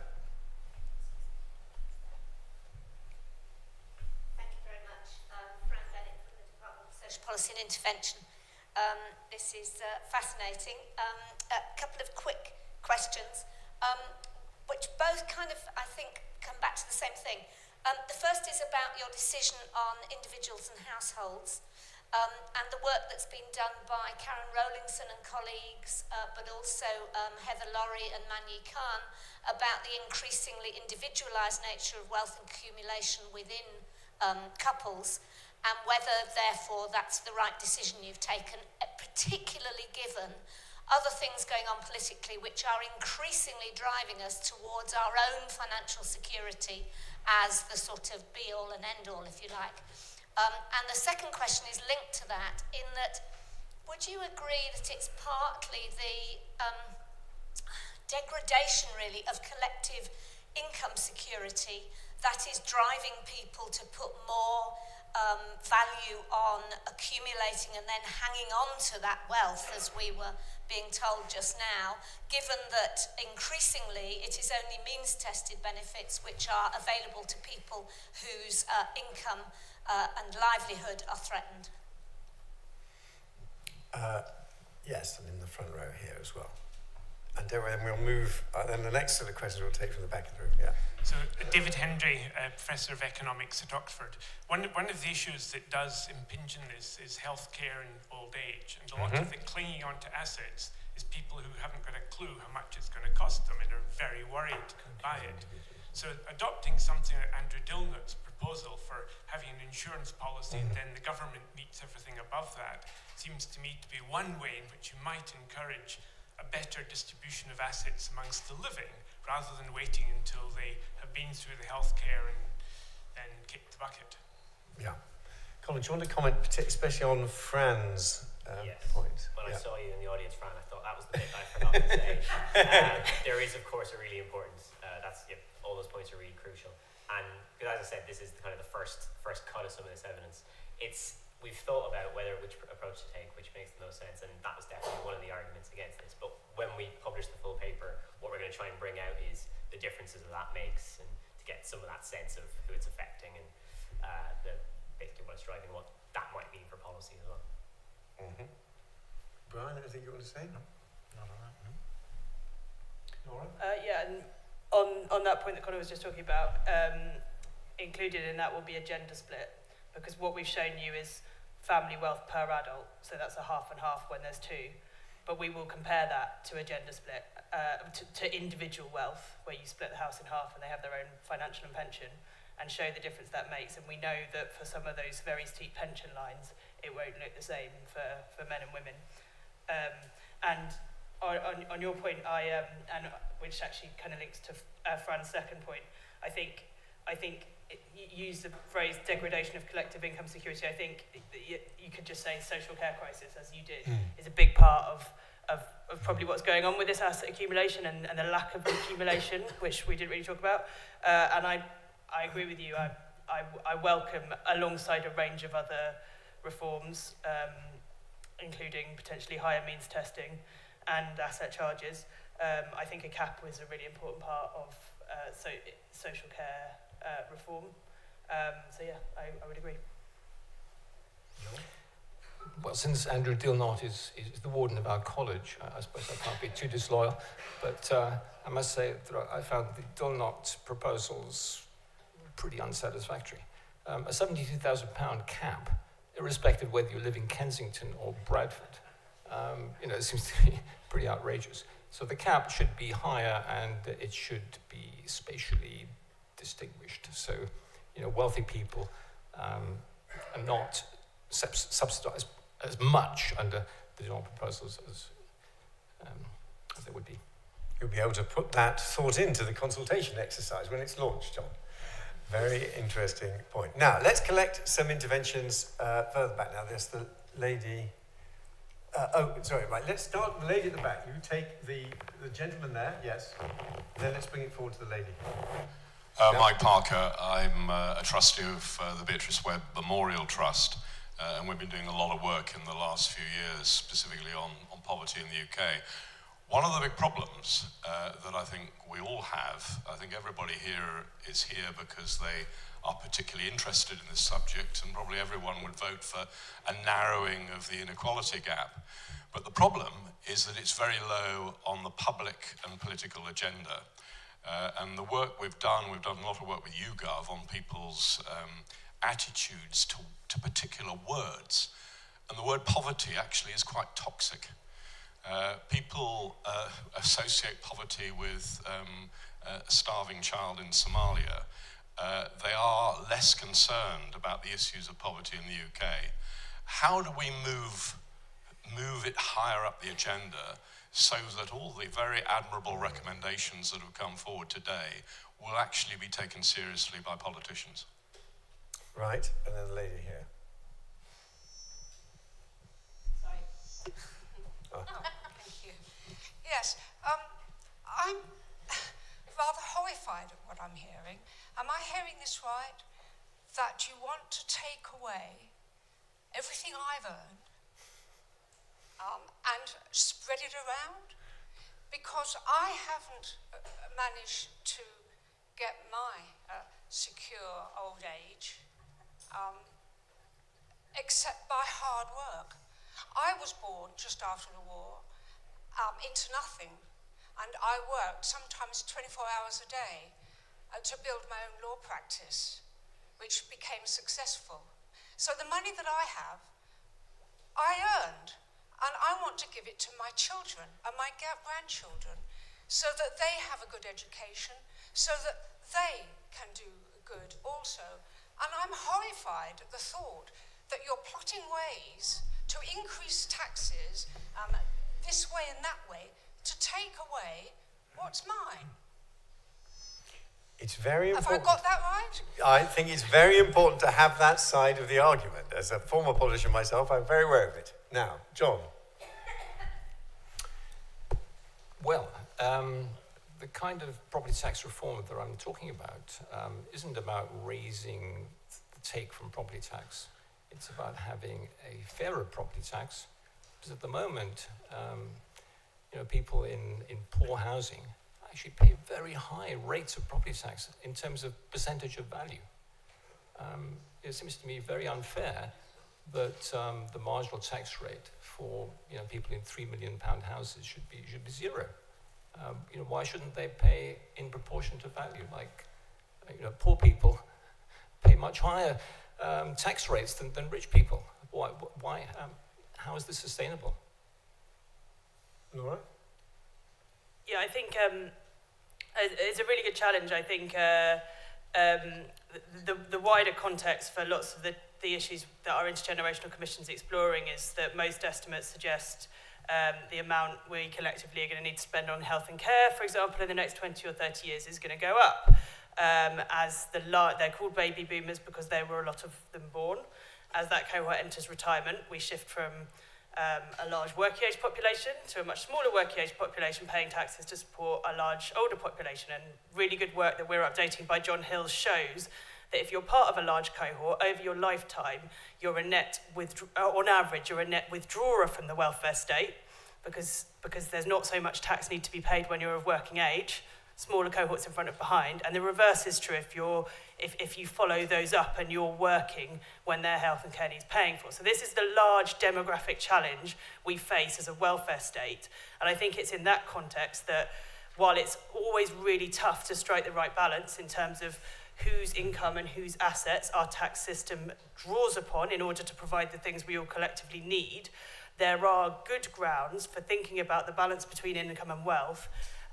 Thank you very much. Fran Bennett from the Department of Social Policy and Intervention. This is fascinating. A couple of quick questions, which both kind of, I think, come back to the same thing. The first is about your decision on individuals and households, and the work that's been done by Karen Rowlingson and colleagues, but also Heather Laurie and Manyi Khan, about the increasingly individualised nature of wealth accumulation within couples, and whether, therefore, that's the right decision you've taken, particularly given other things going on politically which are increasingly driving us towards our own financial security as the sort of be-all and end-all, if you like. And the second question is linked to that, in that, would you agree that it's partly the degradation, really, of collective income security that is driving people to put more value on accumulating and then hanging on to that wealth, as we were being told just now, given that increasingly it is only means-tested benefits which are available to people whose income and livelihood are threatened? Yes, and in the front row here as well. And then we'll move, and the next set of questions we'll take from the back of the room, yeah. So David Hendry, Professor of Economics at Oxford. One of the issues that does impinge on this is healthcare and old age. And a lot of the clinging onto assets is people who haven't got a clue how much it's going to cost them and are very worried by it. So adopting something like Andrew Dilnot's proposal for having an insurance policy and then the government meets everything above that seems to me to be one way in which you might encourage a better distribution of assets amongst the living, rather than waiting until they have been through the healthcare and then kick the bucket. Yeah. Colin, do you want to comment especially on Fran's yes. point? When I saw you in the audience, Fran, I thought that was the bit I forgot to say. There is, of course, a really important, all those points are really crucial. And because as I said, this is kind of the first cut of some of this evidence. We've thought about which approach to take, which makes the most sense, and that was definitely one of the arguments against this. But when we publish the full paper, what we're going to try and bring out is the differences that makes, and to get some of that sense of who it's affecting, and basically what it's driving, what that might mean for policy as well. Mm-hmm. Brian, anything you want to say? No, not on that, no. Laura? Yeah, and on that point that Conor was just talking about, included in that will be a gender split, because what we've shown you is family wealth per adult, so that's a half and half when there's two, but we will compare that to a gender split, to individual wealth, where you split the house in half and they have their own financial and pension, and show the difference that makes. And we know that for some of those very steep pension lines, it won't look the same for men and women. And on your point, and which actually kind of links to Fran's second point, I think you use the phrase degradation of collective income security. I think you could just say social care crisis, as you did, is a big part of probably what's going on with this asset accumulation and the lack of accumulation, which we didn't really talk about. And I agree with you. I welcome, alongside a range of other reforms, including potentially higher means testing and asset charges. I think a cap was a really important part of social care reform. So yeah, I would agree. Well, since Andrew Dilnott is the warden of our college, I suppose I can't be too disloyal, but I must say that I found the Dilnott proposals pretty unsatisfactory. A £72,000 cap, irrespective of whether you live in Kensington or Bradford, it seems to be pretty outrageous. So the cap should be higher and it should be spatially distinguished. So, wealthy people are not subsidised as much under the Dilnott proposals as they would be. You'll be able to put that thought into the consultation exercise when it's launched, John. Very interesting point. Now, let's collect some interventions further back. Now, there's the lady... let's start with the lady at the back. You take the gentleman there, yes. Then let's bring it forward to the lady. Mike Parker, I'm a trustee of the Beatrice Webb Memorial Trust, and we've been doing a lot of work in the last few years, specifically on poverty in the UK. One of the big problems that I think we all have, I think everybody here is here because they are particularly interested in this subject, and probably everyone would vote for a narrowing of the inequality gap. But the problem is that it's very low on the public and political agenda. And the work we've done a lot of work with YouGov on people's attitudes to particular words. And the word poverty actually is quite toxic. People associate poverty with a starving child in Somalia. They are less concerned about the issues of poverty in the UK. How do we move it higher up the agenda so that all the very admirable recommendations that have come forward today will actually be taken seriously by politicians? Right, and then the lady here. Sorry. Thank you. Yes, I'm rather horrified at what I'm hearing. Am I hearing this right? That you want to take away everything I've earned and spread it around? Because I haven't managed to get my secure old age except by hard work. I was born just after the war into nothing, and I worked sometimes 24 hours a day to build my own law practice, which became successful. So the money that I have, I earned, and I want to give it to my children and my grandchildren so that they have a good education, so that they can do good also. And I'm horrified at the thought that you're plotting ways to increase taxes this way and that way to take away what's mine. It's very important. Have I got that right? I think it's very important to have that side of the argument. As a former politician myself, I'm very aware of it. Now, John. Well, the kind of property tax reform that I'm talking about isn't about raising the take from property tax. It's about having a fairer property tax, because at the moment, people in poor housing actually pay very high rates of property tax in terms of percentage of value. It seems to me very unfair that the marginal tax rate for people in £3 million houses should be zero. Why shouldn't they pay in proportion to value? Like, poor people pay much higher tax rates than rich people. Why? How is this sustainable? Laura? Yeah, I think it's a really good challenge. I think the wider context for lots of the issues that our Intergenerational Commission is exploring is that most estimates suggest the amount we collectively are going to need to spend on health and care, for example, in the next 20 or 30 years is going to go up. As they're called baby boomers because there were a lot of them born. As that cohort enters retirement, we shift from a large working age population to a much smaller working age population paying taxes to support a large older population. And really good work that we're updating by John Hills shows that if you're part of a large cohort, over your lifetime, you're a net on average, you're a net withdrawer from the welfare state because there's not so much tax need to be paid when you're of working age, smaller cohorts in front and behind. And the reverse is true if you follow those up and you're working when their health and care needs paying for. So this is the large demographic challenge we face as a welfare state. And I think it's in that context that while it's always really tough to strike the right balance in terms of whose income and whose assets our tax system draws upon in order to provide the things we all collectively need, there are good grounds for thinking about the balance between income and wealth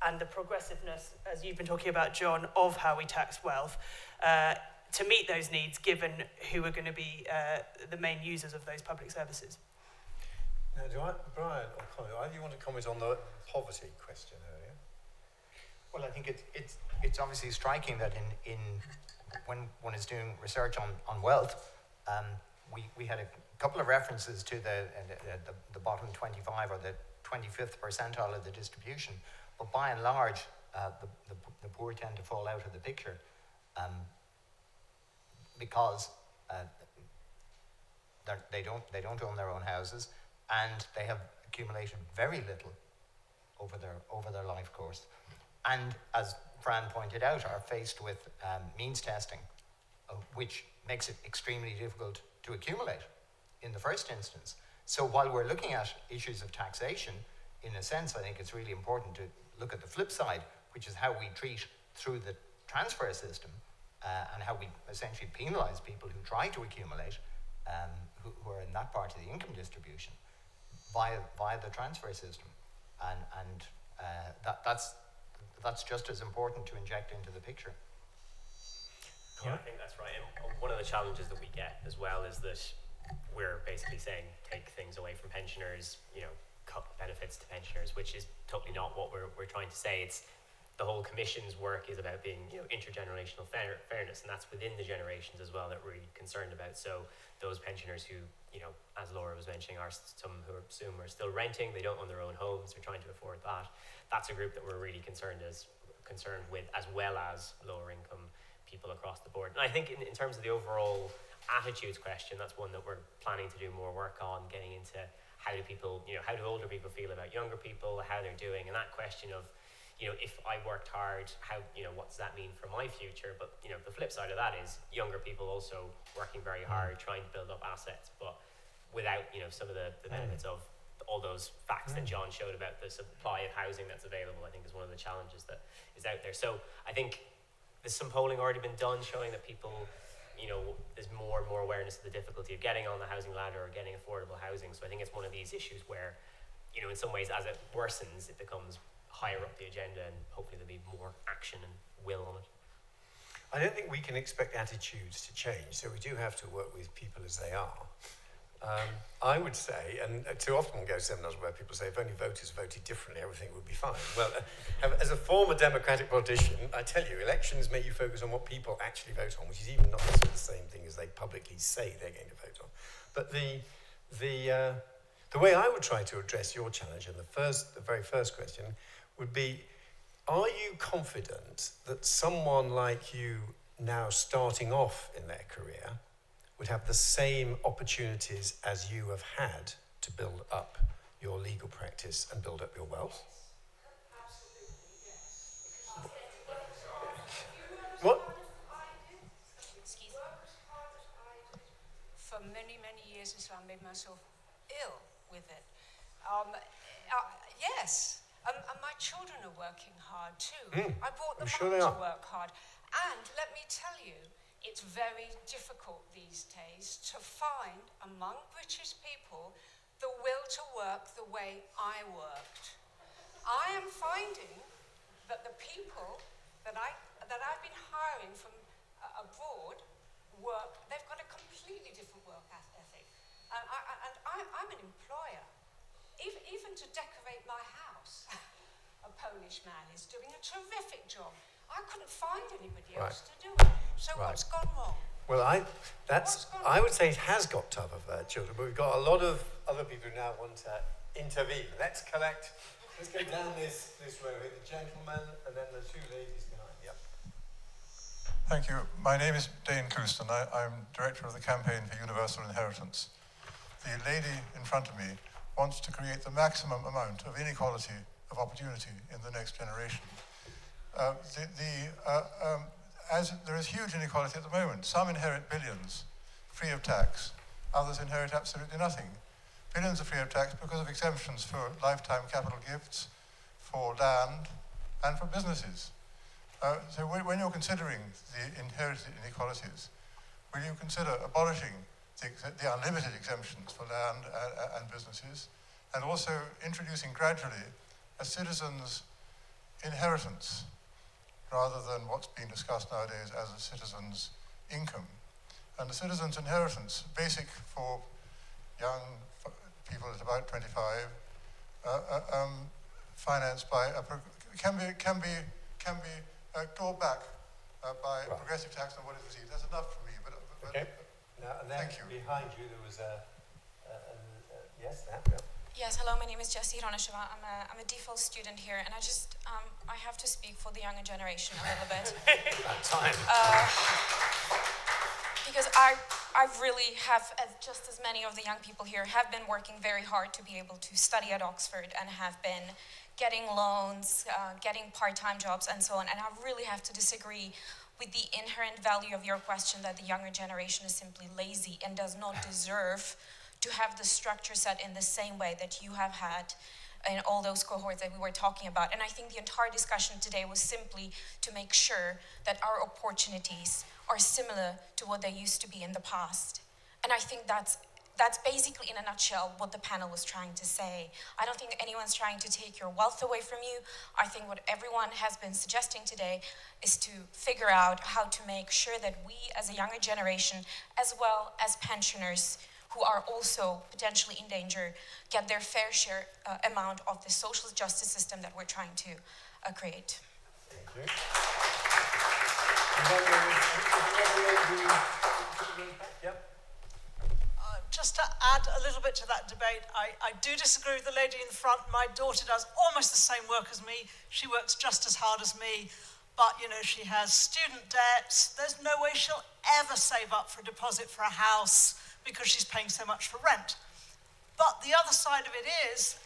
and the progressiveness, as you've been talking about, John, of how we tax wealth to meet those needs, given who are going to be the main users of those public services. Now, Brian or Connie, either you want to comment on the poverty question earlier? Well, I think it's obviously striking that in when one is doing research on wealth, we had a couple of references to the bottom 25 or the 25th percentile of the distribution, but by and large, the poor tend to fall out of the picture because they don't own their own houses and they have accumulated very little over their life course. And as Fran pointed out, are faced with means testing, which makes it extremely difficult to accumulate in the first instance. So while we're looking at issues of taxation, in a sense, I think it's really important to look at the flip side, which is how we treat through the transfer system and how we essentially penalise people who try to accumulate, who are in that part of the income distribution, via the transfer system. And that's just as important to inject into the picture. Yeah, I think that's right. And one of the challenges that we get as well is that we're basically saying take things away from pensioners, cut benefits to pensioners, which is totally not what we're trying to say. It's the whole commission's work is about being intergenerational fairness, and that's within the generations as well that we're really concerned about. So those pensioners who, as Laura was mentioning, are some who are still renting, they don't own their own homes, they're trying to afford that. That's a group that we're really concerned with, as well as lower income people across the board. And I think in terms of the overall attitudes question, that's one that we're planning to do more work on, getting into how do older people feel about younger people, how they're doing, and that question of, if I worked hard, what does that mean for my future? But, the flip side of that is younger people also working very hard, trying to build up assets, but without, some of the benefits of all those facts that John showed about the supply of housing that's available, I think is one of the challenges that is out there. So I think there's some polling already been done showing that people, there's more and more awareness of the difficulty of getting on the housing ladder or getting affordable housing. So I think it's one of these issues where, in some ways, as it worsens, it becomes higher up the agenda, and hopefully there'll be more action and will on it. I don't think we can expect attitudes to change, so we do have to work with people as they are. I would say, and too often we go to seminars where people say if only voters voted differently, everything would be fine. Well, as a former democratic politician, I tell you, elections make you focus on what people actually vote on, which is even not necessarily the same thing as they publicly say they're going to vote on. But the way I would try to address your challenge, and the very first question, would be, are you confident that someone like you now starting off in their career would have the same opportunities as you have had to build up your legal practice and build up your wealth? What? For many, many years as well, I made myself ill with it. Yes, and my children are working hard too. I brought them up to work hard. And let me tell you, it's very difficult these days to find among British people the will to work the way I worked. I am finding that the people that I've been hiring from abroad they've got a completely different work ethic. And I'm an employer. Even to decorate my house, a Polish man is doing a terrific job. I couldn't find anybody else to do it. So what's gone wrong? Well, I would say it has got tougher for children, but we've got a lot of other people who now want to intervene. Let's go down this row here, the gentleman, and then the two ladies behind. Yep. Thank you. My name is Dane Coust, and I'm Director of the Campaign for Universal Inheritance. The lady in front of me wants to create the maximum amount of inequality of opportunity in the next generation. As there is huge inequality at the moment. Some inherit billions free of tax, others inherit absolutely nothing. Billions are free of tax because of exemptions for lifetime capital gifts, for land, and for businesses. So when you're considering the inherited inequalities, will you consider abolishing the unlimited exemptions for land and businesses, and also introducing gradually a citizen's inheritance, rather than what's being discussed nowadays as a citizen's income? And the citizen's inheritance, basic for young people at about 25, financed by can be clawed back by progressive tax on what is received. That's enough for me. But okay. Now, and then thank you. Behind you there was yes, that. Yeah. Yes, hello, my name is Jessie Ronasheva. I'm a default student here, and I have to speak for the younger generation a little bit. About time. Because I really have, just as many of the young people here, have been working very hard to be able to study at Oxford and have been getting loans, getting part-time jobs and so on. And I really have to disagree with the inherent value of your question that the younger generation is simply lazy and does not deserve to have the structure set in the same way that you have had in all those cohorts that we were talking about. And I think the entire discussion today was simply to make sure that our opportunities are similar to what they used to be in the past. And I think that's basically, in a nutshell, what the panel was trying to say. I don't think anyone's trying to take your wealth away from you. I think what everyone has been suggesting today is to figure out how to make sure that we, as a younger generation, as well as pensioners, who are also potentially in danger, get their fair share amount of the social justice system that we're trying to create. Thank you. Yep. Just to add a little bit to that debate, I do disagree with the lady in front. My daughter does almost the same work as me. She works just as hard as me, but she has student debts. There's no way she'll ever save up for a deposit for a house because she's paying so much for rent. But the other side of it is,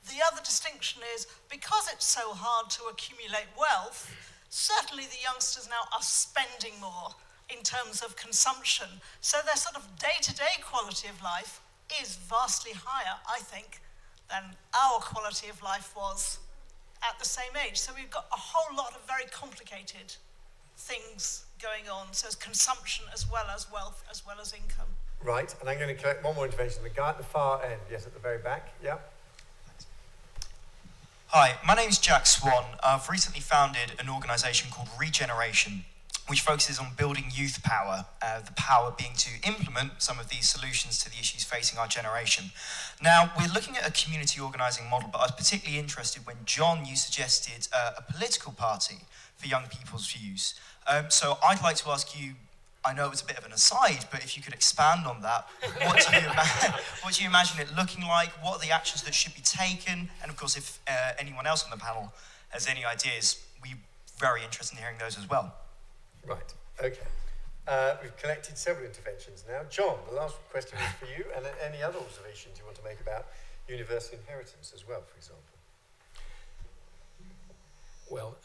the other distinction is, because it's so hard to accumulate wealth, certainly the youngsters now are spending more in terms of consumption. So their sort of day-to-day quality of life is vastly higher, I think, than our quality of life was at the same age. So we've got a whole lot of very complicated things going on. So it's consumption as well as wealth, as well as income. Right, and I'm going to collect one more intervention. The guy at the far end, yes, at the very back, yeah. Hi, my name's Jack Swan. I've recently founded an organisation called Regeneration, which focuses on building youth power, the power being to implement some of these solutions to the issues facing our generation. Now, we're looking at a community organising model, but I was particularly interested when, John, you suggested a political party for young people's views. So I'd like to ask you, I know it's a bit of an aside, but if you could expand on that, what do you imagine it looking like? What are the actions that should be taken? And of course, if anyone else on the panel has any ideas, we're very interested in hearing those as well. Right, okay. We've collected several interventions now. John, the last question is for you, and any other observations you want to make about universal inheritance as well, for example. Well,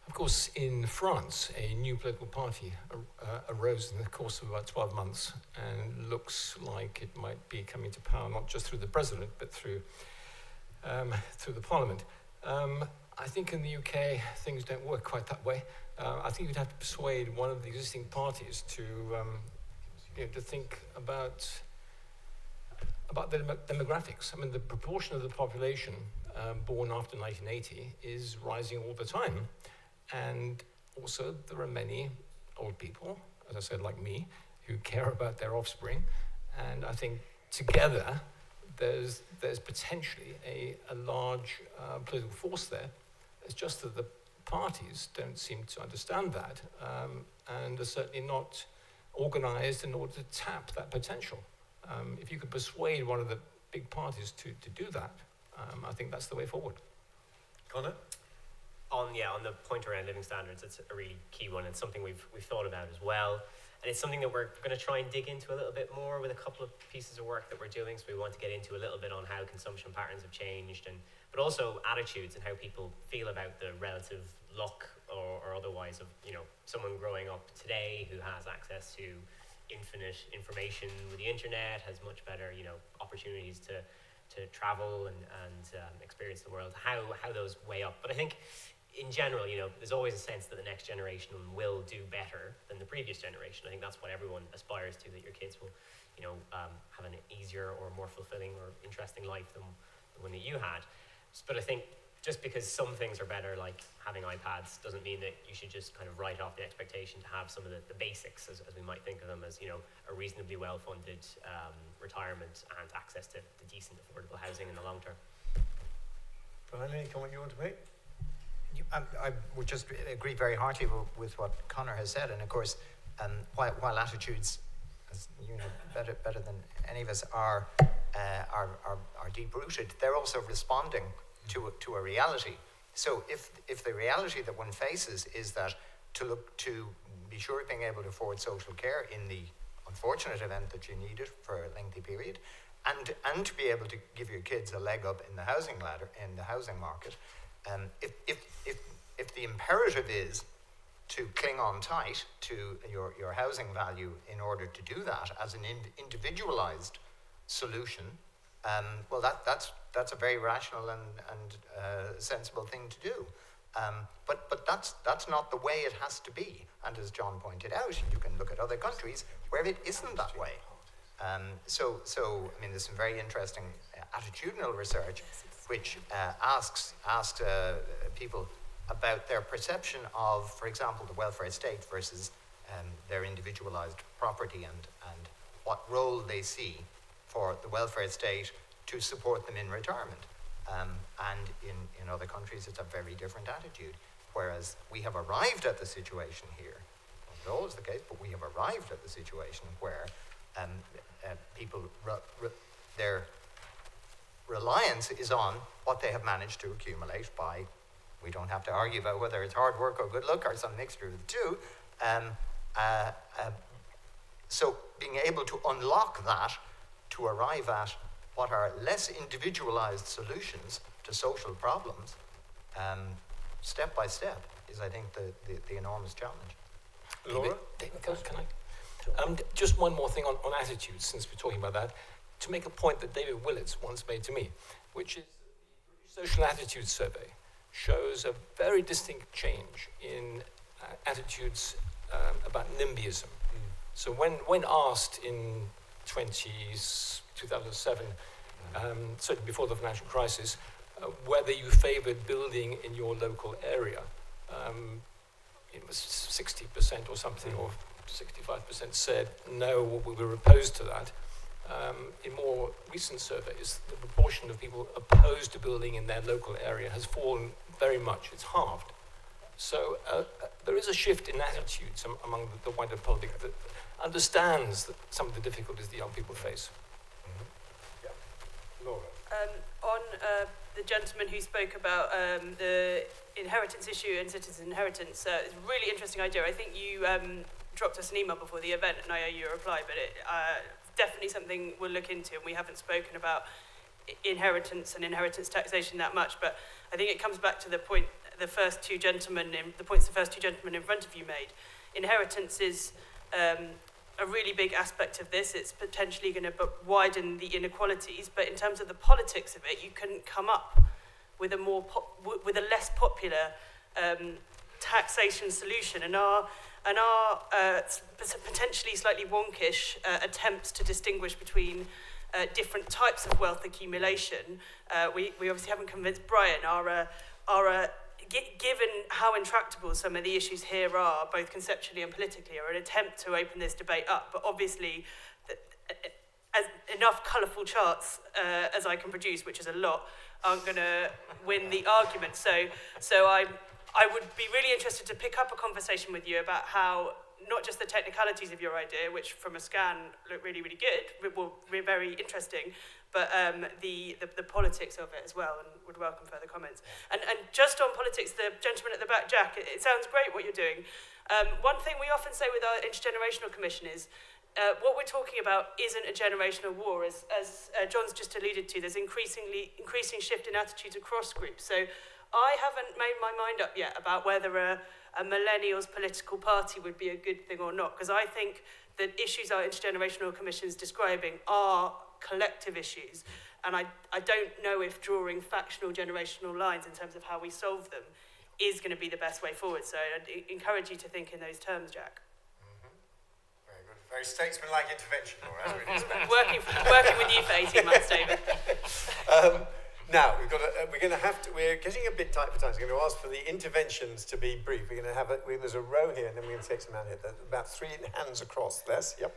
of course, in France, a new political party arose in the course of about 12 months and looks like it might be coming to power not just through the president, but through the parliament. I think in the UK, things don't work quite that way. I think you'd have to persuade one of the existing parties to think about the demographics. I mean, the proportion of the population born after 1980 is rising all the time. And also, there are many old people, as I said, like me, who care about their offspring. And I think together, there's potentially a large political force there. It's just that the parties don't seem to understand that and are certainly not organized in order to tap that potential. If you could persuade one of the big parties to do that, I think that's the way forward. Connor? On the point around living standards, it's a really key one. It's something we've thought about as well. And it's something that we're going to try and dig into a little bit more with a couple of pieces of work that we're doing. So we want to get into a little bit on how consumption patterns have changed, but also attitudes and how people feel about the relative luck or otherwise of, someone growing up today who has access to infinite information with the internet, has much better, opportunities to travel and experience the world, how those weigh up. But I think in general, there's always a sense that the next generation will do better than the previous generation. I think that's what everyone aspires to, that your kids will, have an easier or more fulfilling or interesting life than the one that you had. But I think just because some things are better, like having iPads, doesn't mean that you should just kind of write off the expectation to have some of the basics, as we might think of them, as, a reasonably well-funded retirement and access to decent, affordable housing in the long term. Brian, any comment you want to make? I would just agree very heartily with what Connor has said, and of course, while attitudes, as you know better than any of us, are deep-rooted, they're also responding to a reality. So if the reality that one faces is that to be sure of being able to afford social care in the unfortunate event that you need it for a lengthy period, and to be able to give your kids a leg up in the housing ladder, in the housing market, if the imperative is to cling on tight to your housing value in order to do that as an individualized solution, well, that's a very rational and sensible thing to do. But that's not the way it has to be. And as John pointed out, you can look at other countries where it isn't that way. So I mean, there's some very interesting attitudinal research which asks people about their perception of, for example, the welfare state versus their individualized property and what role they see for the welfare state to support them in retirement. And in other countries, it's a very different attitude. Whereas we have arrived at the situation here, not always the case, but we have arrived at the situation where people, their reliance is on what they have managed to accumulate by, we don't have to argue about whether it's hard work or good luck or some mixture of the two. So being able to unlock that to arrive at what are less individualized solutions to social problems, step by step, is, I think, the enormous challenge. Laura? David, can I? Just one more thing on attitudes, since we're talking about that, to make a point that David Willetts once made to me, which is the Social Attitude Survey shows a very distinct change in attitudes about NIMBYism. So when asked in 2007, certainly before the financial crisis, whether you favored building in your local area, it was 60% or something, or 65% said no, we were opposed to that. In more recent surveys, the proportion of people opposed to building in their local area has fallen very much. It's halved. So there is a shift in attitudes among the wider public that understands that some of the difficulties the young people face. Yeah. Laura. On the gentleman who spoke about the inheritance issue and citizen inheritance, it's a really interesting idea. I think you dropped us an email before the event, and I owe you a reply, but it definitely something we'll look into, and we haven't spoken about inheritance and inheritance taxation that much, but I think it comes back to the point the first two gentlemen in front of you made. Inheritance is a really big aspect of this. It's potentially going to widen the inequalities, but in terms of the politics of it, you couldn't come up with a less popular taxation solution, and our potentially slightly wonkish attempts to distinguish between different types of wealth accumulation. We obviously haven't convinced Brian. Given how intractable some of the issues here are, both conceptually and politically, are an attempt to open this debate up. But obviously, as enough colourful charts as I can produce, which is a lot, aren't going to win the argument. So I would be really interested to pick up a conversation with you about how, not just the technicalities of your idea, which from a scan look really, really good, will be very interesting, but the politics of it as well, and would welcome further comments. And just on politics, the gentleman at the back, Jack, it sounds great what you're doing. One thing we often say with our Intergenerational Commission is, what we're talking about isn't a generational war. As John's just alluded to, there's increasing shift in attitudes across groups. So I haven't made my mind up yet about whether a millennials political party would be a good thing or not, because I think the issues our Intergenerational Commission is describing are collective issues, and I don't know if drawing factional generational lines in terms of how we solve them is going to be the best way forward. So I'd encourage you to think in those terms, Jack. Very good. Very statesman-like intervention, Laura, as we'd expect. working with you for 18 months, David. Now, we're getting a bit tight for time, so I'm going to ask for the interventions to be brief. We're going to have there's a row here, and then we're going to take some hand here. There's about 3 hands across. Les? Yep.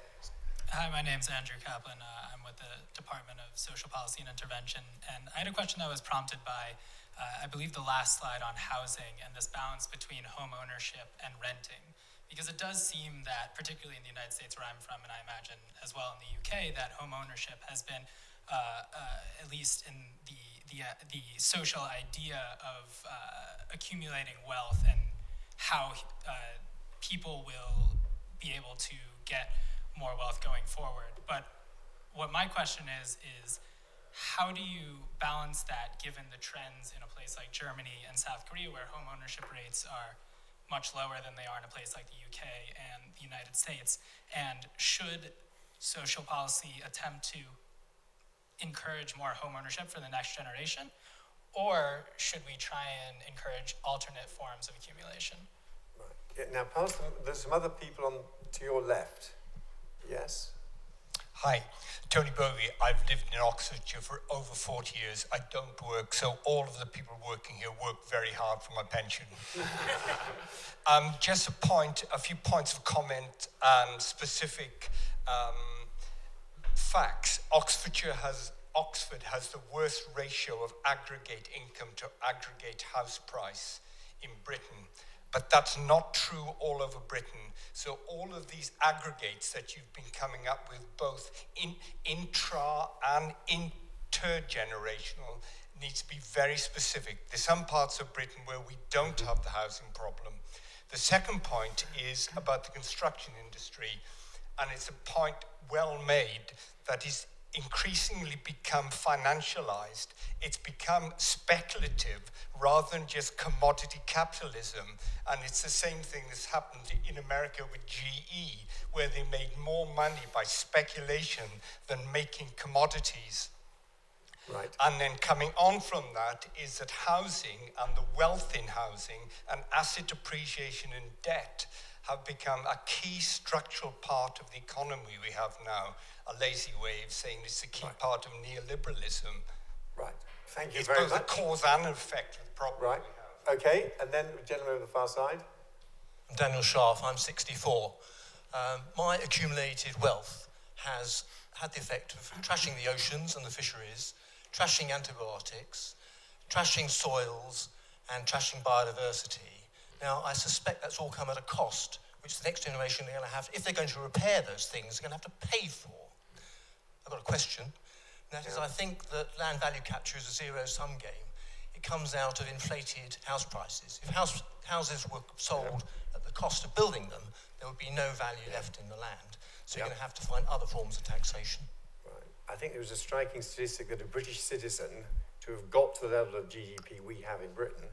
Hi, my name's Andrew Kaplan. I'm with the Department of Social Policy and Intervention, and I had a question that was prompted by, I believe, the last slide on housing and this balance between home ownership and renting. Because it does seem that, particularly in the United States where I'm from, and I imagine as well in the UK, that home ownership has been, at least in the social idea of accumulating wealth and how people will be able to get more wealth going forward. But what my question is how do you balance that given the trends in a place like Germany and South Korea, where home ownership rates are much lower than they are in a place like the UK and the United States? And should social policy attempt to encourage more home ownership for the next generation, or should we try and encourage alternate forms of accumulation? Right. Yeah, now, there's some other people on to your left. Yes? Hi, Tony Bovey. I've lived in Oxfordshire for over 40 years. I don't work, so all of the people working here work very hard for my pension. Just a few points of comment and specific facts. Oxford has the worst ratio of aggregate income to aggregate house price in Britain. But that's not true all over Britain. So all of these aggregates that you've been coming up with, both intra and intergenerational, need to be very specific. There's some parts of Britain where we don't have the housing problem. The second point is about the construction industry, and it's a point well made that is increasingly become financialized. It's become speculative rather than just commodity capitalism. And it's the same thing that's happened in America with GE, where they made more money by speculation than making commodities. Right. And then coming on from that is that housing and the wealth in housing and asset appreciation and debt have become a key structural part of the economy we have now. A lazy way of saying it's a key part of neoliberalism. Right. Thank you very much. It's both a cause and an effect of the problem we have. Okay, and then the gentleman on the far side. I'm Daniel Scharf, I'm 64. My accumulated wealth has had the effect of trashing the oceans and the fisheries, trashing antibiotics, trashing soils, and trashing biodiversity. Now, I suspect that's all come at a cost, which the next generation are going to have, if they're going to repair those things, they're going to have to pay for. I've got a question. And that is, I think that land value capture is a zero-sum game. It comes out of inflated house prices. If houses were sold at the cost of building them, there would be no value left in the land. So you're going to have to find other forms of taxation. Right. I think there was a striking statistic that a British citizen, to have got to the level of GDP we have in Britain,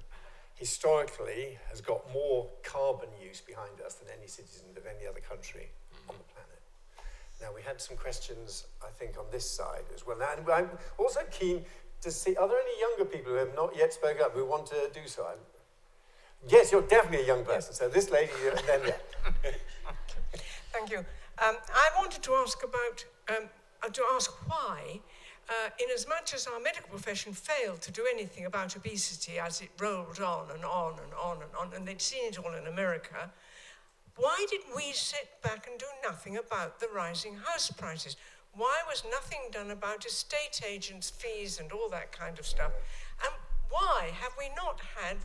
historically has got more carbon use behind us than any citizen of any other country on the planet. Now, we had some questions, I think, on this side as well. Now, and I'm also keen to see, are there any younger people who have not yet spoken up who want to do so? Yes, you're definitely a young person, so this lady, and then, yeah. Thank you. I wanted to ask why, in as much as our medical profession failed to do anything about obesity as it rolled on and on and on and on, and they'd seen it all in America, why did we sit back and do nothing about the rising house prices? Why was nothing done about estate agents' fees and all that kind of stuff? And why have we not had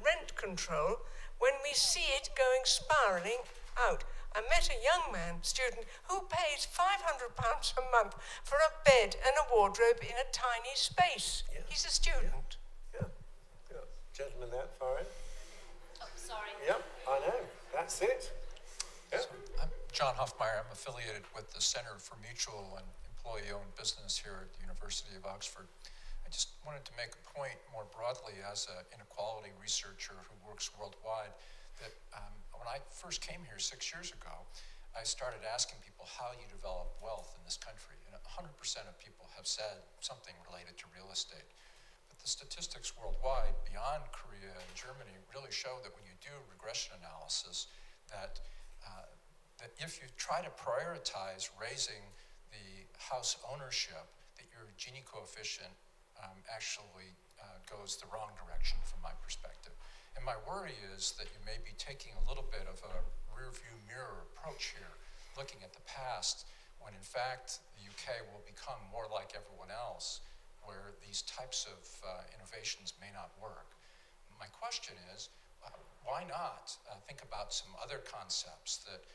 rent control when we see it going spiralling out? I met a young man, student, who pays £500 a month for a bed and a wardrobe in a tiny space. Yeah. He's a student. Yeah. Gentleman there, far in. Oh, sorry. Yep, I know. That's it. Yeah. So, I'm John Huffmeyer. I'm affiliated with the Center for Mutual and Employee-Owned Business here at the University of Oxford. I just wanted to make a point more broadly as an inequality researcher who works worldwide that when I first came here 6 years ago, I started asking people how you develop wealth in this country. And 100% of people have said something related to real estate. But the statistics worldwide, beyond Korea and Germany, really show that when you do regression analysis, that if you try to prioritize raising the house ownership, that your Gini coefficient actually goes the wrong direction from my perspective. And my worry is that you may be taking a little bit of a rear-view mirror approach here, looking at the past, when in fact the UK will become more like everyone else, where these types of innovations may not work. My question is, why not think about some other concepts that,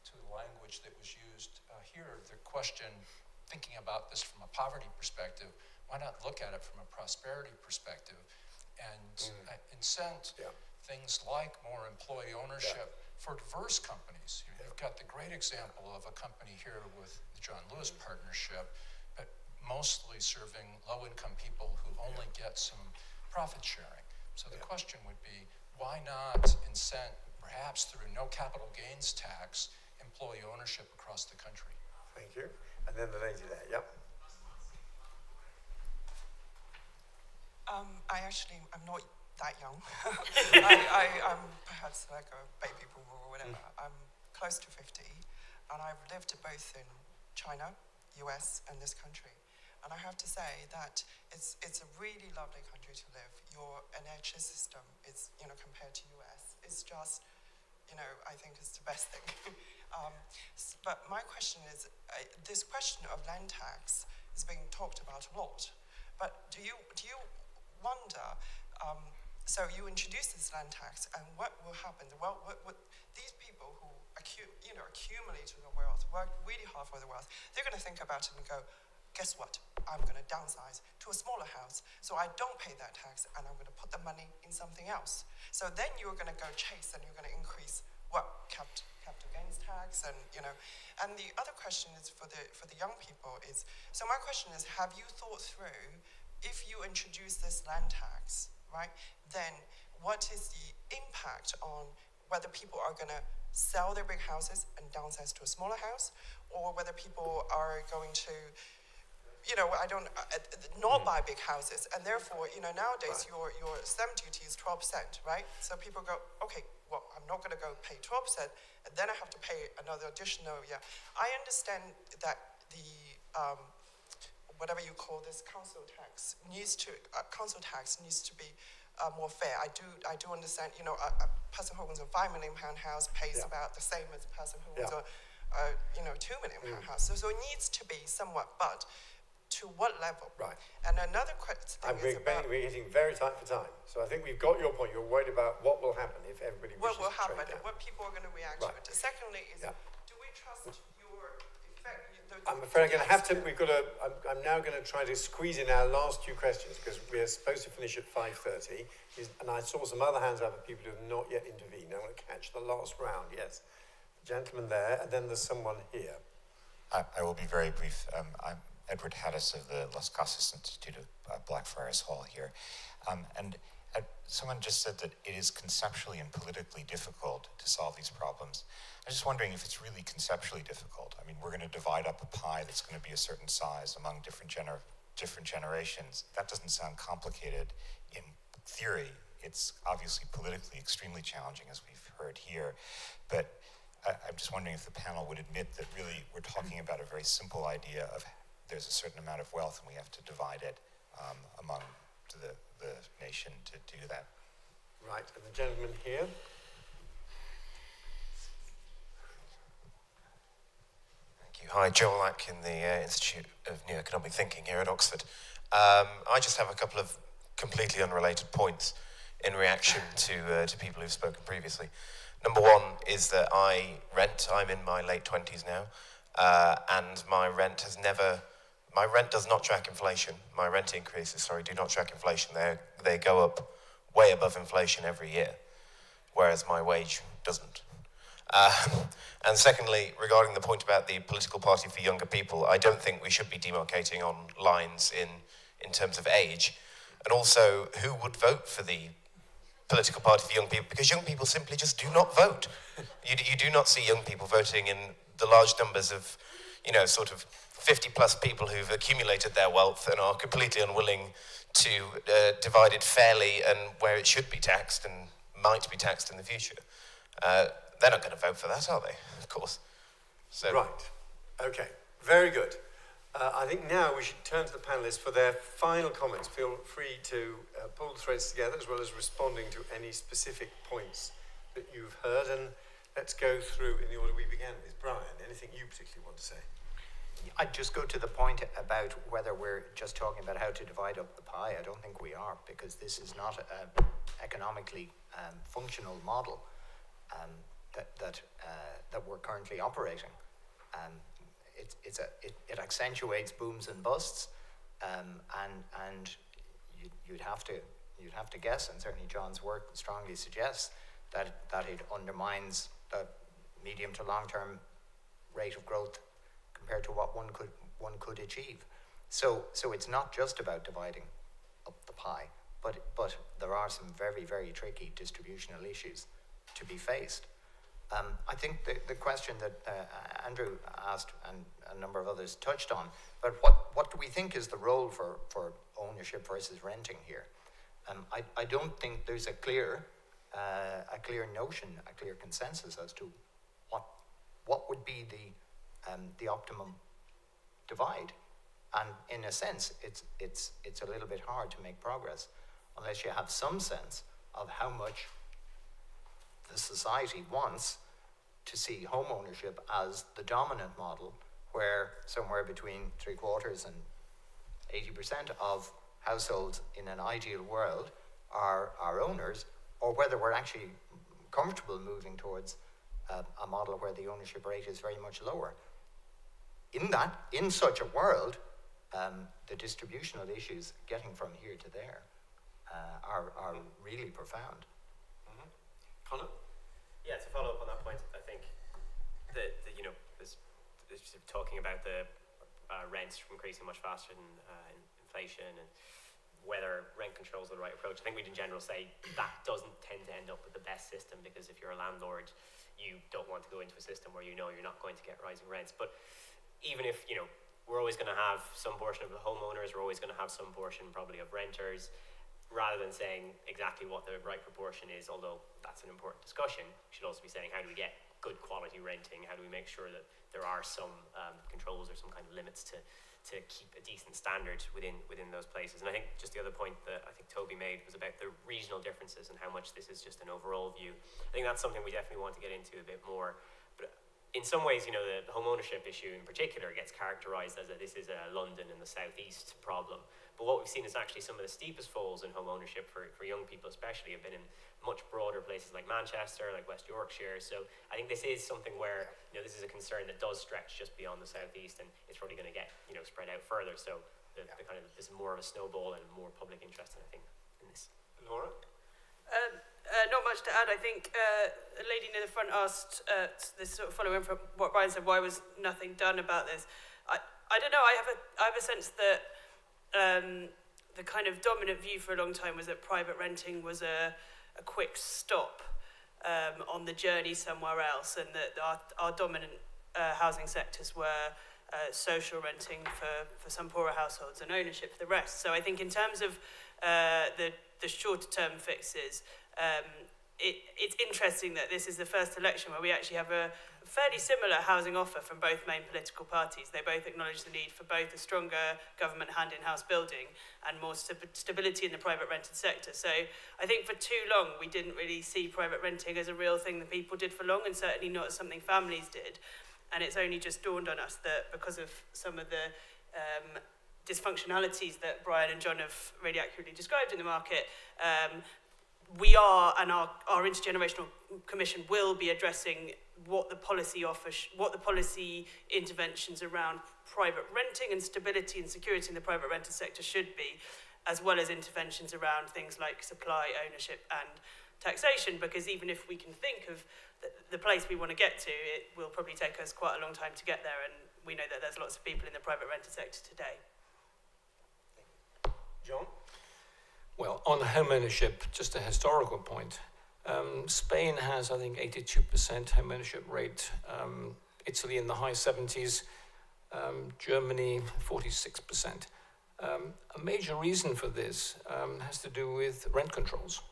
to the language that was used here, the question, thinking about this from a poverty perspective, why not look at it from a prosperity perspective and incent things like more employee ownership for diverse companies? You've got the great example of a company here with the John Lewis Partnership, but mostly serving low-income people who only get some profit sharing. So the question would be, why not incent, perhaps through no capital gains tax, employee ownership across the country? Thank you. And then the lady there, yep. I'm not that young. I'm perhaps like a baby boomer or whatever. I'm close to 50, and I've lived both in China, US, and this country. And I have to say that it's a really lovely country to live. Your NHS system is, compared to US, it's just, I think it's the best thing. But my question is, this question of land tax is being talked about a lot. But do you wonder, so you introduce this land tax, and what will happen? Well, what these people who accumulate the wealth, work really hard for the wealth, they're going to think about it and go, guess what? I'm going to downsize to a smaller house, so I don't pay that tax, and I'm going to put the money in something else. So then you're going to go chase, and you're going to increase capital gains tax, and And the other question is for the young people is, so my question is, have you thought through, if you introduce this land tax, right, then what is the impact on whether people are going to sell their big houses and downsize to a smaller house, or whether people are going to, not buy big houses, and therefore, nowadays your stamp duty is 12%, right? So people go, okay, well, I'm not going to go pay 12%, and then I have to pay another additional, I understand that the, whatever you call this council tax needs to be more fair. I do understand, person who owns a £5 million house pays about the same as a person who owns a £2 million house. So it needs to be somewhat, but to what level? Right. And another question is about... We're getting very tight for time. So I think we've got your point. You're worried about what will happen if everybody wishes What will to happen trade and down. what people are going to react to it. Secondly is, do we trust your effect? I'm afraid I'm going to have to, I'm now going to try to squeeze in our last two questions because we're supposed to finish at 5:30. And I saw some other hands up of people who have not yet intervened. I want to catch the last round, yes. The gentleman there, and then there's someone here. I will be very brief. I'm Edward Haddis of the Las Casas Institute of Blackfriars Hall here. Someone just said that it is conceptually and politically difficult to solve these problems. I'm just wondering if it's really conceptually difficult. I mean, we're going to divide up a pie that's going to be a certain size among different generations. That doesn't sound complicated in theory. It's obviously politically extremely challenging, as we've heard here. But I'm just wondering if the panel would admit that really we're talking about a very simple idea of there's a certain amount of wealth and we have to divide it among the nation to do that. Right, and the gentleman here. Thank you. Hi, Joel Atkin, the Institute of New Economic Thinking here at Oxford. I just have a couple of completely unrelated points in reaction to people who've spoken previously. Number one is that I rent. I'm in my late 20s now, and my rent does not track inflation. My rent increases, do not track inflation. They go up way above inflation every year, whereas my wage doesn't. And secondly, regarding the point about the political party for younger people, I don't think we should be demarcating on lines in terms of age. And also, who would vote for the political party for young people? Because young people simply just do not vote. You do not see young people voting in the large numbers of, sort of 50-plus people who've accumulated their wealth and are completely unwilling to divide it fairly and where it should be taxed and might be taxed in the future. They're not going to vote for that, are they? Of course. So. Right. Okay. Very good. I think now we should turn to the panelists for their final comments. Feel free to pull the threads together as well as responding to any specific points that you've heard. And let's go through in the order we began with. Brian, anything you particularly want to say? I'd just go to the point about whether we're just talking about how to divide up the pie. I don't think we are, because this is not an economically functional model that we're currently operating. It accentuates booms and busts, and you'd have to guess, and certainly John's work strongly suggests that it undermines the medium to long term rate of growth compared to what one could achieve. So it's not just about dividing up the pie, but there are some very, very tricky distributional issues to be faced. I think the question that Andrew asked and a number of others touched on, but what do we think is the role for ownership versus renting here? I don't think there's a clear notion, a clear consensus as to what would be the optimum divide. And in a sense, it's a little bit hard to make progress unless you have some sense of how much the society wants to see home ownership as the dominant model, where somewhere between 3/4 and 80% of households in an ideal world are owners, or whether we're actually comfortable moving towards a model where the ownership rate is very much lower. In such a world, the distributional issues getting from here to there are really profound. Mm-hmm. Connor? Yeah, to follow up on that point, I think that there's talking about the rents increasing much faster than inflation and whether rent control is the right approach. I think we'd in general say that doesn't tend to end up with the best system, because if you're a landlord, you don't want to go into a system where you're not going to get rising rents. But even if, we're always going to have some portion of the homeowners, we're always going to have some portion probably of renters, rather than saying exactly what the right proportion is, although that's an important discussion, we should also be saying how do we get good quality renting? How do we make sure that there are some controls or some kind of limits to keep a decent standard within those places? And I think just the other point that I think Toby made was about the regional differences and how much this is just an overall view. I think that's something we definitely want to get into a bit more. But in some ways, you know, the home ownership issue in particular gets characterized as this is a London and the southeast problem. But what we've seen is actually some of the steepest falls in home ownership for young people especially have been in much broader places like Manchester, like West Yorkshire. So I think this is something where, you know, this is a concern that does stretch just beyond the southeast, and it's probably going to get, you know, spread out further. So the kind of, this is more of a snowball and more public interest, I think, in this. Laura? Not much to add. I think a lady near the front asked this, sort of following from what Brian said, why was nothing done about this? I don't know. I have a sense that the kind of dominant view for a long time was that private renting was a quick stop on the journey somewhere else, and that our dominant housing sectors were social renting for some poorer households and ownership for the rest. So I think in terms of the shorter term fixes, it's interesting that this is the first election where we actually have a fairly similar housing offer from both main political parties. They both acknowledge the need for both a stronger government hand in house building and more stability in the private rented sector. So I think for too long we didn't really see private renting as a real thing that people did for long, and certainly not as something families did. And it's only just dawned on us that because of some of the dysfunctionalities that Brian and John have really accurately described in the market, we are, and our Intergenerational Commission will be addressing what the policy what the policy interventions around private renting and stability and security in the private rented sector should be, as well as interventions around things like supply, ownership and taxation, because even if we can think of the place we want to get to, it will probably take us quite a long time to get there, and we know that there's lots of people in the private rented sector today. John? Well, on home ownership, just a historical point. Spain has, I think, 82% home ownership rate. Italy in the high 70s. Germany, 46%. A major reason for this has to do with rent controls,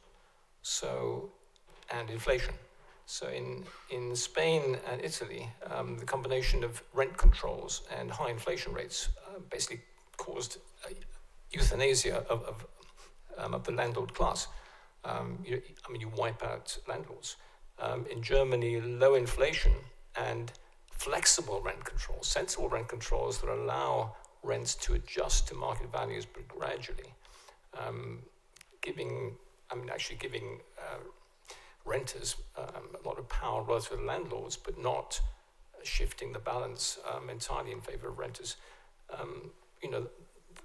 and inflation. So in Spain and Italy, the combination of rent controls and high inflation rates basically caused euthanasia of the landlord class. You wipe out landlords. In Germany, low inflation and flexible rent controls, sensible rent controls that allow rents to adjust to market values, but gradually, giving renters a lot of power relative to the landlords, but not shifting the balance entirely in favor of renters.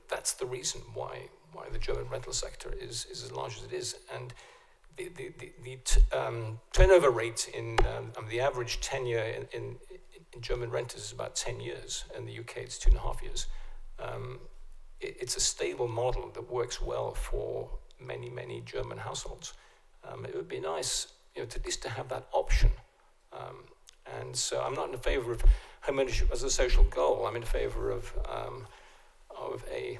That's the reason why the German rental sector is as large as it is, and the turnover rate in the average tenure in German renters is about 10 years. In the UK, it's 2.5 years. It's a stable model that works well for many German households. It would be nice, to at least to have that option. And so I'm not in favor of home ownership as a social goal. I'm in favor of a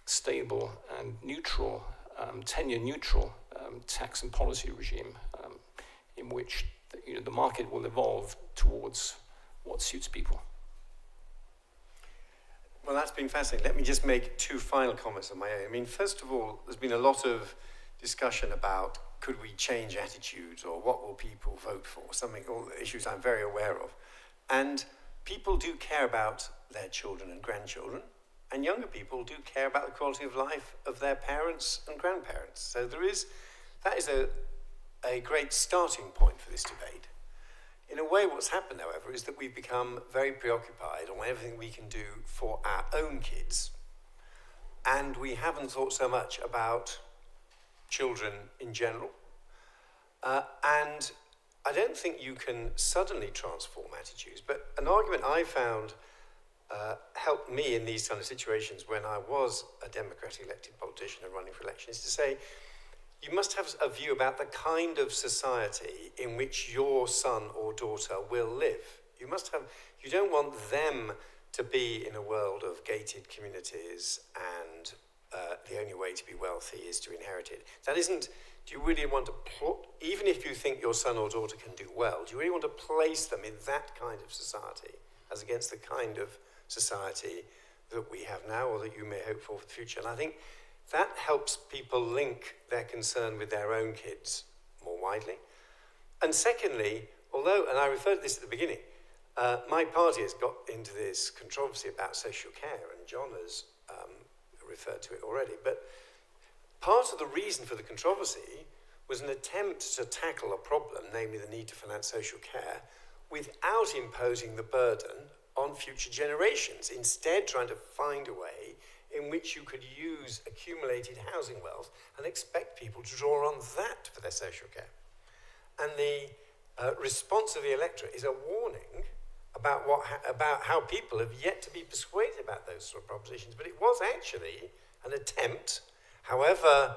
stable and neutral, tenure-neutral tax and policy regime in which the market will evolve towards what suits people. Well, that's been fascinating. Let me just make two final comments on my own. I mean, first of all, there's been a lot of discussion about could we change attitudes or what will people vote for, all the issues I'm very aware of. And people do care about their children and grandchildren, and younger people do care about the quality of life of their parents and grandparents. So that is a great starting point for this debate. In a way, what's happened, however, is that we've become very preoccupied on everything we can do for our own kids, and we haven't thought so much about children in general. And I don't think you can suddenly transform attitudes, but an argument I found helped me in these kind of situations when I was a democratically elected politician and running for election is to say, you must have a view about the kind of society in which your son or daughter will live. You don't want them to be in a world of gated communities and the only way to be wealthy is to inherit it. That isn't do you really want to, even if you think your son or daughter can do well, do you really want to place them in that kind of society as against the kind of society that we have now or that you may hope for the future? And I think that helps people link their concern with their own kids more widely. And secondly, although, and I referred to this at the beginning, my party has got into this controversy about social care, and John has referred to it already, but part of the reason for the controversy was an attempt to tackle a problem, namely the need to finance social care, without imposing the burden on future generations, instead trying to find a way in which you could use accumulated housing wealth and expect people to draw on that for their social care. And the response of the electorate is a warning about how people have yet to be persuaded about those sort of propositions. But it was actually an attempt, however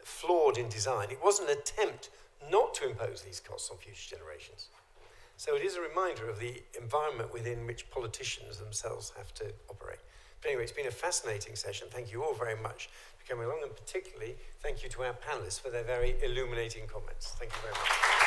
flawed in design, it was an attempt not to impose these costs on future generations. So it is a reminder of the environment within which politicians themselves have to operate. But anyway, it's been a fascinating session. Thank you all very much for coming along, and particularly thank you to our panelists for their very illuminating comments. Thank you very much.